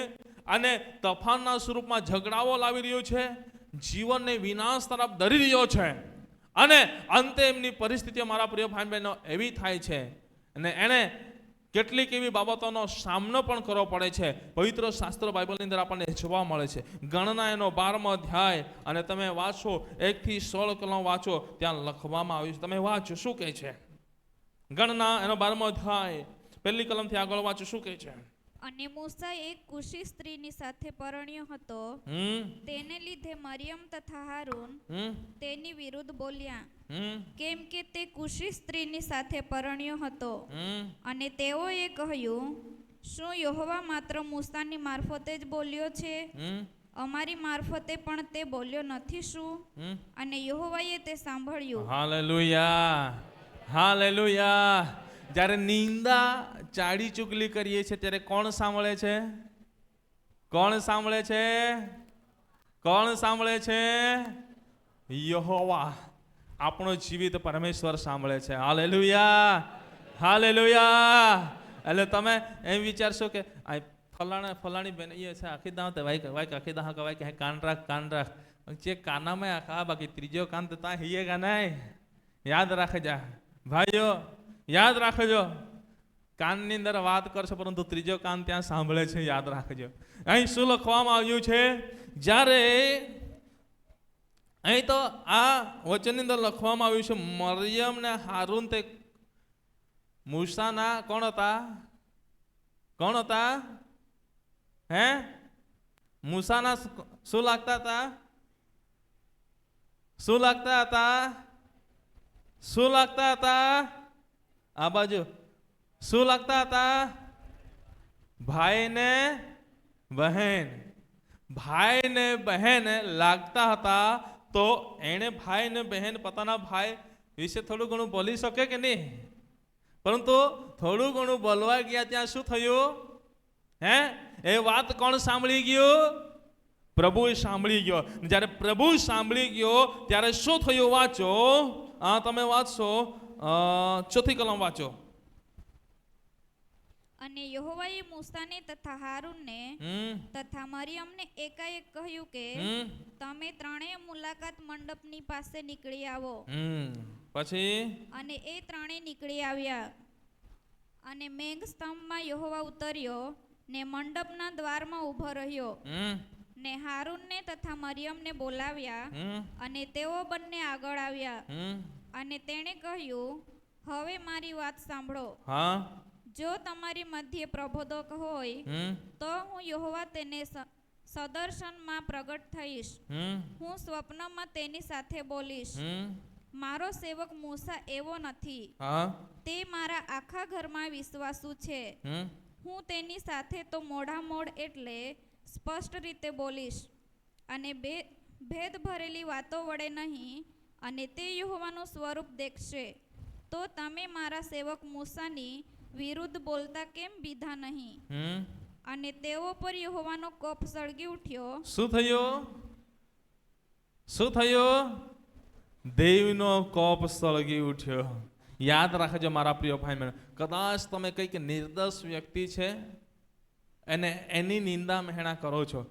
અને તોફાનના સ્વરૂપમાં ઝઘડાઓ લાવી રહ્યો છે. જીવનને વિનાશ તરફ ધરી રહ્યો છે. અને અંતે એમની પરિસ્થિતિઓ મારા પ્રિય ભાઈ બહેનો એવી થાય છે, અને એને કેટલીક એવી બાબતોનો સામનો પણ કરવો પડે છે. પવિત્ર શાસ્ત્ર બાઇબલની અંદર આપણને જોવા મળે છે. ગણના એનો 12મો અધ્યાય, અને તમે વાંચો 1 થી 16 કલમ વાંચો, ત્યાં લખવામાં આવ્યું છે. તમે વાંચો શું કહે છે. ગણના એનો 12મો અધ્યાય પહેલી કલમથી આગળ વાંચો શું કહે છે. અને મૂસા એક કુશી સ્ત્રીની સાથે પરણ્યો હતો. તેને લીધે મરિયમ તથા હારૂન તેની વિરુદ્ધ બોલ્યા, કેમ કે તે કુશી સ્ત્રીની સાથે પરણ્યો હતો. અને તેઓએ કહ્યું, શું યહોવા માત્ર મૂસાની મારફતે જ બોલ્યો છે? અમારી મારફતે પણ તે બોલ્યો નથી શું? અને યહોવાએ તે સાંભળ્યું. Hallelujah, hallelujah. જ્યારે નિંદા ચાડી ચુગલી કરીએ છીએ ત્યારે કોણ સાંભળે છે? કોણ સાંભળે છે? કોણ સાંભળે છે? યહોવા. આપણો જીવિત પરમેશ્વર સાંભળે છે. Hallelujah, hallelujah. એટલે તમે એમ વિચારશો કે આ ફલાણી બેન એ છે આખી દાવ તે વાઈક આખી દાવ કવાય કે કાન રાખ જે કાનામાં આખા બાકી ત્રીજો કાન તો તા હિયેગા નહીં. યાદ રાખજો ભાઈઓ, યાદ રાખજો. કાનની અંદર વાત કરશો પરંતુ ત્રીજો કાન ત્યાં સાંભળે છે. યાદ રાખજો. અહીં શું લખવામાં આવ્યું છે? જ્યારે અહીં તો આ વચનની અંદર લખવામાં આવ્યું છે મરિયમ ને હારૂન તે મૂસાના કોણ હતા? હે, મૂસાના શું લાગતા હતા? શું લાગતા હતા? આ બાજુ શું લાગતા હતા? ભાઈ ને બહેન લાગતા હતા. તો એને ભાઈ ને બહેન પોતાના ભાઈ વિશે થોડું ઘણું બોલી શકે કે નહીં? પરંતુ થોડું ઘણું બોલવા ગયા ત્યાં શું થયું? હે, એ વાત કોણ સાંભળી ગયું? પ્રભુ સાંભળી ગયો. જ્યારે પ્રભુ સાંભળી ગયો ત્યારે શું થયું? વાંચો, તમે વાંચો, 4 કલમ વાંચો. અને યહોવાએ મૂસાને તથા હારૂનને તથા મરિયમને એકાએક કહ્યું કે તમે ત્રણેય મુલાકાત મંડપની પાસે નીકળી આવો. પછી અને એ ત્રણેય નીકળી આવ્યા. અને મેઘ સ્તંભમાં યહોવા ઉતર્યો ને મંડપના દ્વારમાં ઊભો રહ્યો ને હારૂનને તથા મરિયમને બોલાવ્યા અને તેઓ બંને આગળ આવ્યા. અને તેણે કહ્યું, હવે મારી વાત સાંભળો. જો તમારી મધ્યે પ્રબોધક હોય તો હું યહોવા તેને સદર્શનમાં પ્રગટ થઈશ. હું સ્વપ્નમાં તેની સાથે બોલીશ. મારો સેવક મૂસા એવો નથી, તે મારા આખા ઘરમાં વિશ્વાસુ છે. હું તેની સાથે તો મોઢામોઢ એટલે સ્પષ્ટ રીતે બોલીશ અને ભેદ ભરેલી વાતો વડે નહીં. અને તે યહોવાનું સ્વરૂપ દેખશે. તો તમે મારા સેવક મૂસાની વિરુદ્ધ બોલતા કેમ બીધા નહીં? અને તેઓ પર યહોવાનો કોપ સળગી ઉઠ્યો. શું થયું? દેવનો કોપ સળગી ઉઠ્યો. યાદ રાખજો મારા પ્રિય ભાઈ બહેનો, કદાચ તમે કંઈક નિર્દોષ વ્યક્તિ છે અને એની નિંદા મહેણા કરો છો.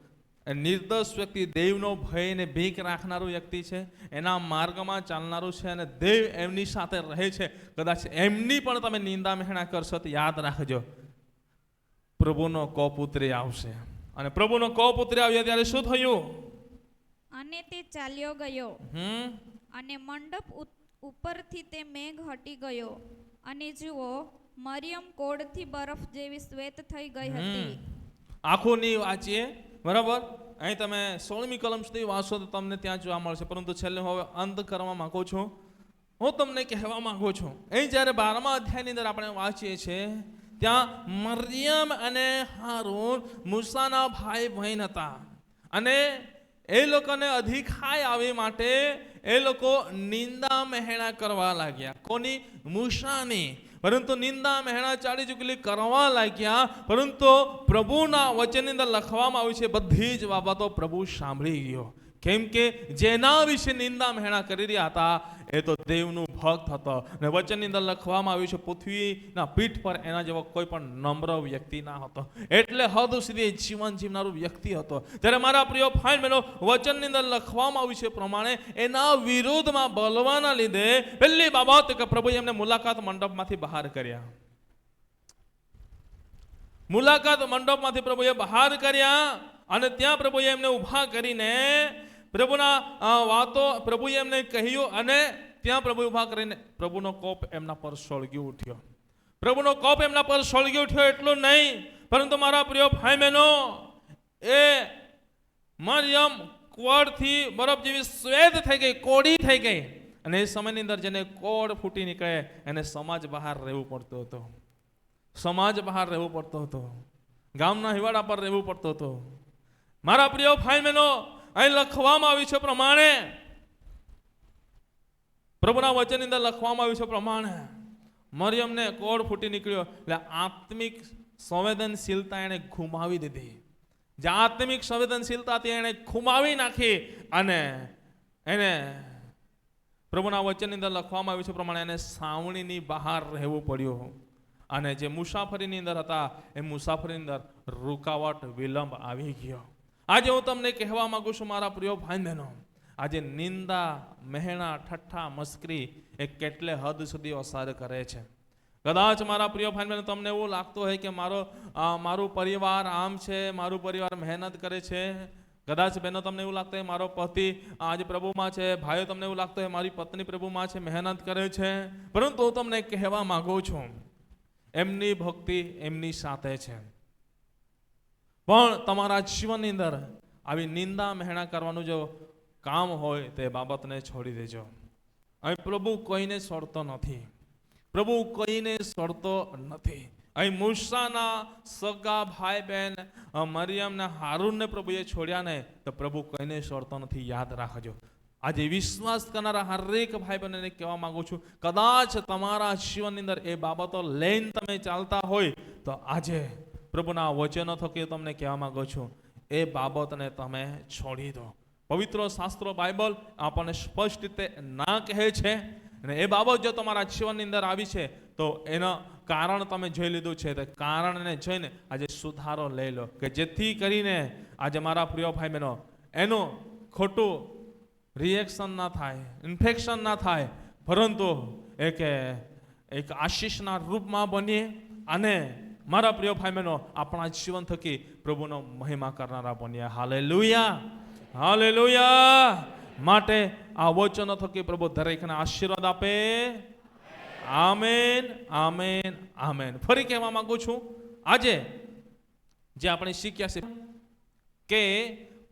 નિર્દોષ વ્યક્તિ દેવનો ભય ને ભીખ રાખનારું વ્યક્તિ છે, એના માર્ગમાં ચાલનારું છે અને દેવ એમની સાથે રહે છે. કદાચ એમની પણ તમે નિંદા મહેણા કરશો તો યાદ રાખજો પ્રભુનો કોપ ઉતરી આવશે. અને પ્રભુનો કોપ ઉતરી આવ્યો ત્યારે શું થયું? અને તે ચાલ્યો ગયો અને મંડપ ઉપરથી તે મેઘ હટી ગયો. અને જુઓ, મરિયમ કોડથી બરફ જેવી શ્વેત થઈ ગઈ હતી. આખું નહીં વાંચીએ, બરાબર? અહીં તમે 16મી કલમ સુધી વાંચો તો તમને ત્યાં જોવા મળશે. પરંતુ છેલ્લે હવે અંત કરવા માંગુ છું. હું તમને કહેવા માંગુ છું, અહીં જ્યારે 12મા અધ્યાયની અંદર આપણે વાંચીએ છીએ ત્યાં મરિયમ અને હારૂન મૂસાના ભાઈ બહેન હતા. અને એ લોકોને અધિકાય આવે માટે એ લોકો નિંદા મહેણા કરવા લાગ્યા. કોની? મૂસાની. પરંતુ નિંદા મહેણા ચાલી ચૂકેલી કરવા લાગ્યા. પરંતુ પ્રભુના વચનની અંદર લખવામાં આવ્યું છે બધી જ બાબતો પ્રભુ સાંભળી ગયો. કેમ કે જેના વિશે નિંદા મહેણા કરી રહ્યા હતા એ તો દેવનું ભક્ત હતો. અને વચનની અંદર લખવામાં આવ્યું છે પૃથ્વીના પીઠ પર એના જેવો કોઈ પણ નમ્ર વ્યક્તિ ના હતો. એટલે હદ સુધી જીવન જીવનારું વ્યક્તિ હતો. ત્યારે મારા પ્રિય ભાઈ બહેનો, વચનની અંદર લખવામાં આવ્યું છે પ્રમાણે એના વિરોધમાં બોલવાના લીધે પહેલી બાબત કે પ્રભુએ એમને મુલાકાત મંડપમાંથી બહાર કર્યા. મુલાકાત મંડપમાંથી પ્રભુએ બહાર કર્યા અને ત્યાં પ્રભુએ એમને ઊભા કરીને પ્રભુના વાતો પ્રભુએ એમને કહ્યું. અને ત્યાં પ્રભુ ઊભા કરીને પ્રભુનો કોપ એમના પર સળગી ઉઠ્યો. પ્રભુનો કોપ એમના પર સળગી ઉઠ્યો. એટલું નહીં, પરંતુ મારા પ્રિય ભાઈ બહેનો, એ મરિયમ કોડથી બરફ જેવી શ્વેત થઈ ગઈ, કોડી થઈ ગઈ. અને એ સમયની અંદર જેને કોડ ફૂટી નીકળે એને સમાજ બહાર રહેવું પડતું હતું. સમાજ બહાર રહેવું પડતો હતો. ગામના હિવાડા પર રહેવું પડતું હતું. મારા પ્રિય ભાઈ બહેનો, અહીં લખવામાં આવ્યું છે પ્રમાણે, પ્રભુના વચનની અંદર લખવામાં આવ્યું છે પ્રમાણે મરિયમને કોડ ફૂટી નીકળ્યો એટલે આત્મિક સંવેદનશીલતા એને ગુમાવી દીધી. જે આત્મિક સંવેદનશીલતા હતી એને ગુમાવી નાખી અને એને પ્રભુના વચનની અંદર લખવામાં આવ્યું છે પ્રમાણે એને સાવણીની બહાર રહેવું પડ્યું અને જે મુસાફરીની અંદર હતા એ મુસાફરીની અંદર રૂકાવટ વિલંબ આવી ગયો. આજે હું તમને કહેવા માંગુ છું મારા પ્રિય ભાઈ બહેનો, આજે નિંદા, મહેણા, ઠઠ્ઠા, મસ્કરી એ કેટલે હદ સુધી અસર કરે છે. કદાચ મારા પ્રિય ભાઈ બહેનો તમને એવું લાગતું હોય કે મારું પરિવાર આમ છે, મારું પરિવાર મહેનત કરે છે. કદાચ બહેનો તમને એવું લાગતું હોય મારો પતિ આજે પ્રભુમાં છે, ભાઈઓ તમને એવું લાગતું હોય મારી પત્ની પ્રભુમાં છે, મહેનત કરે છે. પરંતુ હું તમને કહેવા માંગુ છું એમની ભક્તિ એમની સાથે છે, પણ તમારા જીવનની અંદર આવી નિંદા મહેણા કરવાનું જો કામ હોય તે બાબતને છોડી દેજો. અહીં પ્રભુ કોઈને છોડતો નથી, પ્રભુ કોઈને છોડતો નથી. અહીં મૂસાના સગા ભાઈ બહેન મરિયમને હારૂનને પ્રભુએ છોડ્યા ને તો પ્રભુ કોઈને છોડતો નથી. યાદ રાખજો. આજે વિશ્વાસ કરનારા હરેક ભાઈ બહેનને કહેવા માંગુ છું, કદાચ તમારા જીવનની અંદર એ બાબતો લઈને તમે ચાલતા હોય તો આજે પ્રભુના વચનો થકી તમને કહેવા માંગુ છું એ બાબતને તમે છોડી દો. પવિત્ર શાસ્ત્રો બાઇબલ આપણને સ્પષ્ટ રીતે ના કહે છે અને એ બાબત જો તમારા જીવનની અંદર આવી છે તો એનો કારણ તમે જોઈ લીધું છે, તે કારણને જોઈને આજે સુધારો લઈ લો કે જેથી કરીને આજે મારા પ્રિય ભાઈ બહેનો એનું ખોટું રિએક્શન ના થાય, ઇન્ફેક્શન ના થાય, પરંતુ એક આશીષના રૂપમાં બનીએ અને મારા પ્રિય ભાઈ બહેનો આપણા જીવન થકી પ્રભુનો મહિમા કરનારા બનીએ. Hallelujah, hallelujah. માટે આ વચનો થકી પ્રભુ દરેકને આશીર્વાદ આપે. Amen, amen, amen. ફરી કહેવા માંગુ છું આજે જે આપણે શીખ્યા છે કે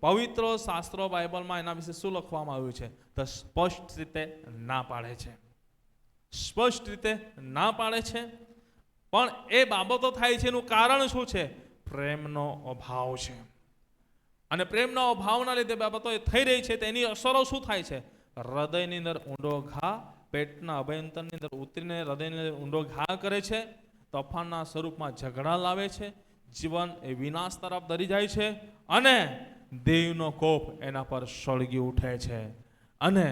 પવિત્ર શાસ્ત્રો બાઇબલમાં એના વિશે શું લખવામાં આવ્યું છે તો સ્પષ્ટ રીતે ના પાડે છે, સ્પષ્ટ રીતે ના પાડે છે. પણ એ બાબતો થાય છે એનું કારણ શું છે? પ્રેમનો અભાવ છે. અને પ્રેમના અભાવના લીધે બાબતો એ થઈ રહી છે તેની અસરો શું થાય છે? હૃદયની અંદર ઊંડો ઘા, પેટના અભ્યંતરની અંદર ઉતરીને હૃદયની અંદર ઊંડો ઘા કરે છે, તોફાનના સ્વરૂપમાં ઝઘડા લાવે છે, જીવન એ વિનાશ તરફ દરી જાય છે અને દેવનો કોપ એના પર સળગી ઉઠે છે અને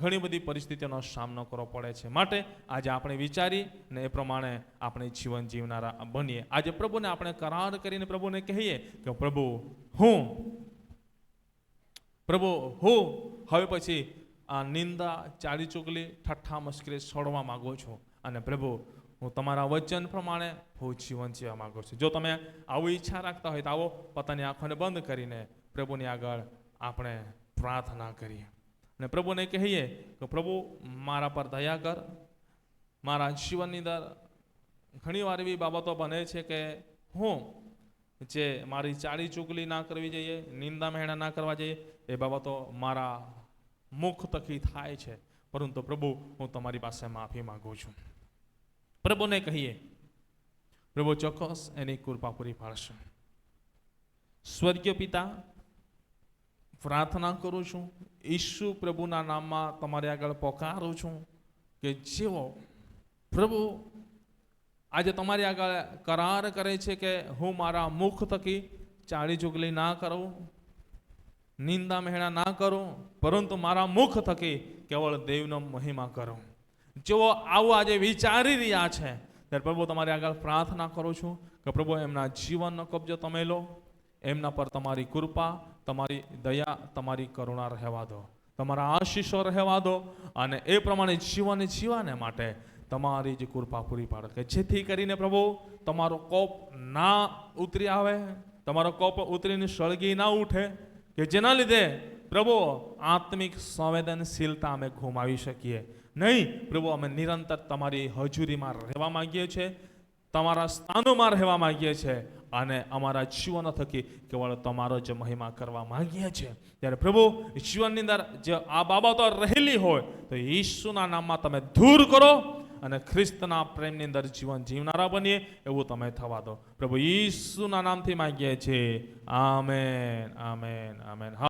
ઘણી બધી પરિસ્થિતિઓનો સામનો કરવો પડે છે. માટે આજે આપણે વિચારી ને એ પ્રમાણે આપણે જીવન જીવનારા બનીએ. આજે પ્રભુને આપણે કરાર કરીને પ્રભુને કહીએ કે પ્રભુ હું હવે પછી આ નિંદા, ચાલી ચુગલી, ઠઠ્ઠા મસ્કરી છોડવા માંગુ છું અને પ્રભુ હું તમારા વચન પ્રમાણે હું જીવન જીવવા માંગુ છું. જો તમે આવું ઈચ્છા રાખતા હોય તો આવો પોતાની આંખોને બંધ કરીને પ્રભુની આગળ આપણે પ્રાર્થના કરીએ અને પ્રભુને કહીએ કે પ્રભુ મારા પર દયા કર. મારા જીવનની અંદર ઘણી વાર એવી બાબતો બને છે કે હું જે મારી ચાળી ચુગલી ના કરવી જોઈએ, નિંદા મહેણા ના કરવા જોઈએ, એ બાબતો મારા મુખ થકી થાય છે. પરંતુ પ્રભુ હું તમારી પાસે માફી માંગુ છું. પ્રભુને કહીએ, પ્રભુ ચોક્કસ એની કૃપા પૂરી પાડશે. સ્વર્ગીય પિતા, પ્રાર્થના કરું છું ઈસુ પ્રભુના નામમાં તમારી આગળ પોકારું છું કે જેવો પ્રભુ આજે તમારી આગળ કરાર કરે છે કે હું મારા મુખ થકી ચાળી ચુગલી ના કરું, નિંદા મહેણા ના કરું, પરંતુ મારા મુખ થકી કેવળ દેવનો મહિમા કરું. જેઓ આવું આજે વિચારી રહ્યા છે ત્યારે પ્રભુ તમારી આગળ પ્રાર્થના કરું છું કે પ્રભુ એમના જીવનનો કબજો તમે લો, એમના પર તમારી કૃપા, તમારી દયા, તમારી કરુણા રહેવા દો, તમારા આશીષો રહેવા દો અને એ પ્રમાણે જીવન જીવવાને માટે તમારી જ કૃપા પૂરી પાડો કે જેથી કરીને પ્રભુ તમારો કોપ ના ઉતરી આવે, તમારો કોપ ઉતરીને સળગી ના ઉઠે કે જેના લીધે પ્રભુ આત્મિક સંવેદનશીલતા અમે ગુમાવી શકીએ નહીં. પ્રભુ અમે નિરંતર તમારી હજુરીમાં રહેવા માંગીએ છીએ, તમારા સ્થાનોમાં રહેવા માંગીએ છીએ અને અમારા જીવન થકી કેવળ તમારો જ મહિમા કરવા માંગીએ છીએ. ત્યારે પ્રભુ જીવનની અંદર જે આ બાબતો રહેલી હોય તો ઈસુના નામમાં તમે દૂર કરો અને ખ્રિસ્તના પ્રેમની અંદર જીવન જીવનારા બનીએ એવું તમે થવા દો. પ્રભુ ઈસુના નામથી માંગીએ છીએ. Amen, amen, amen.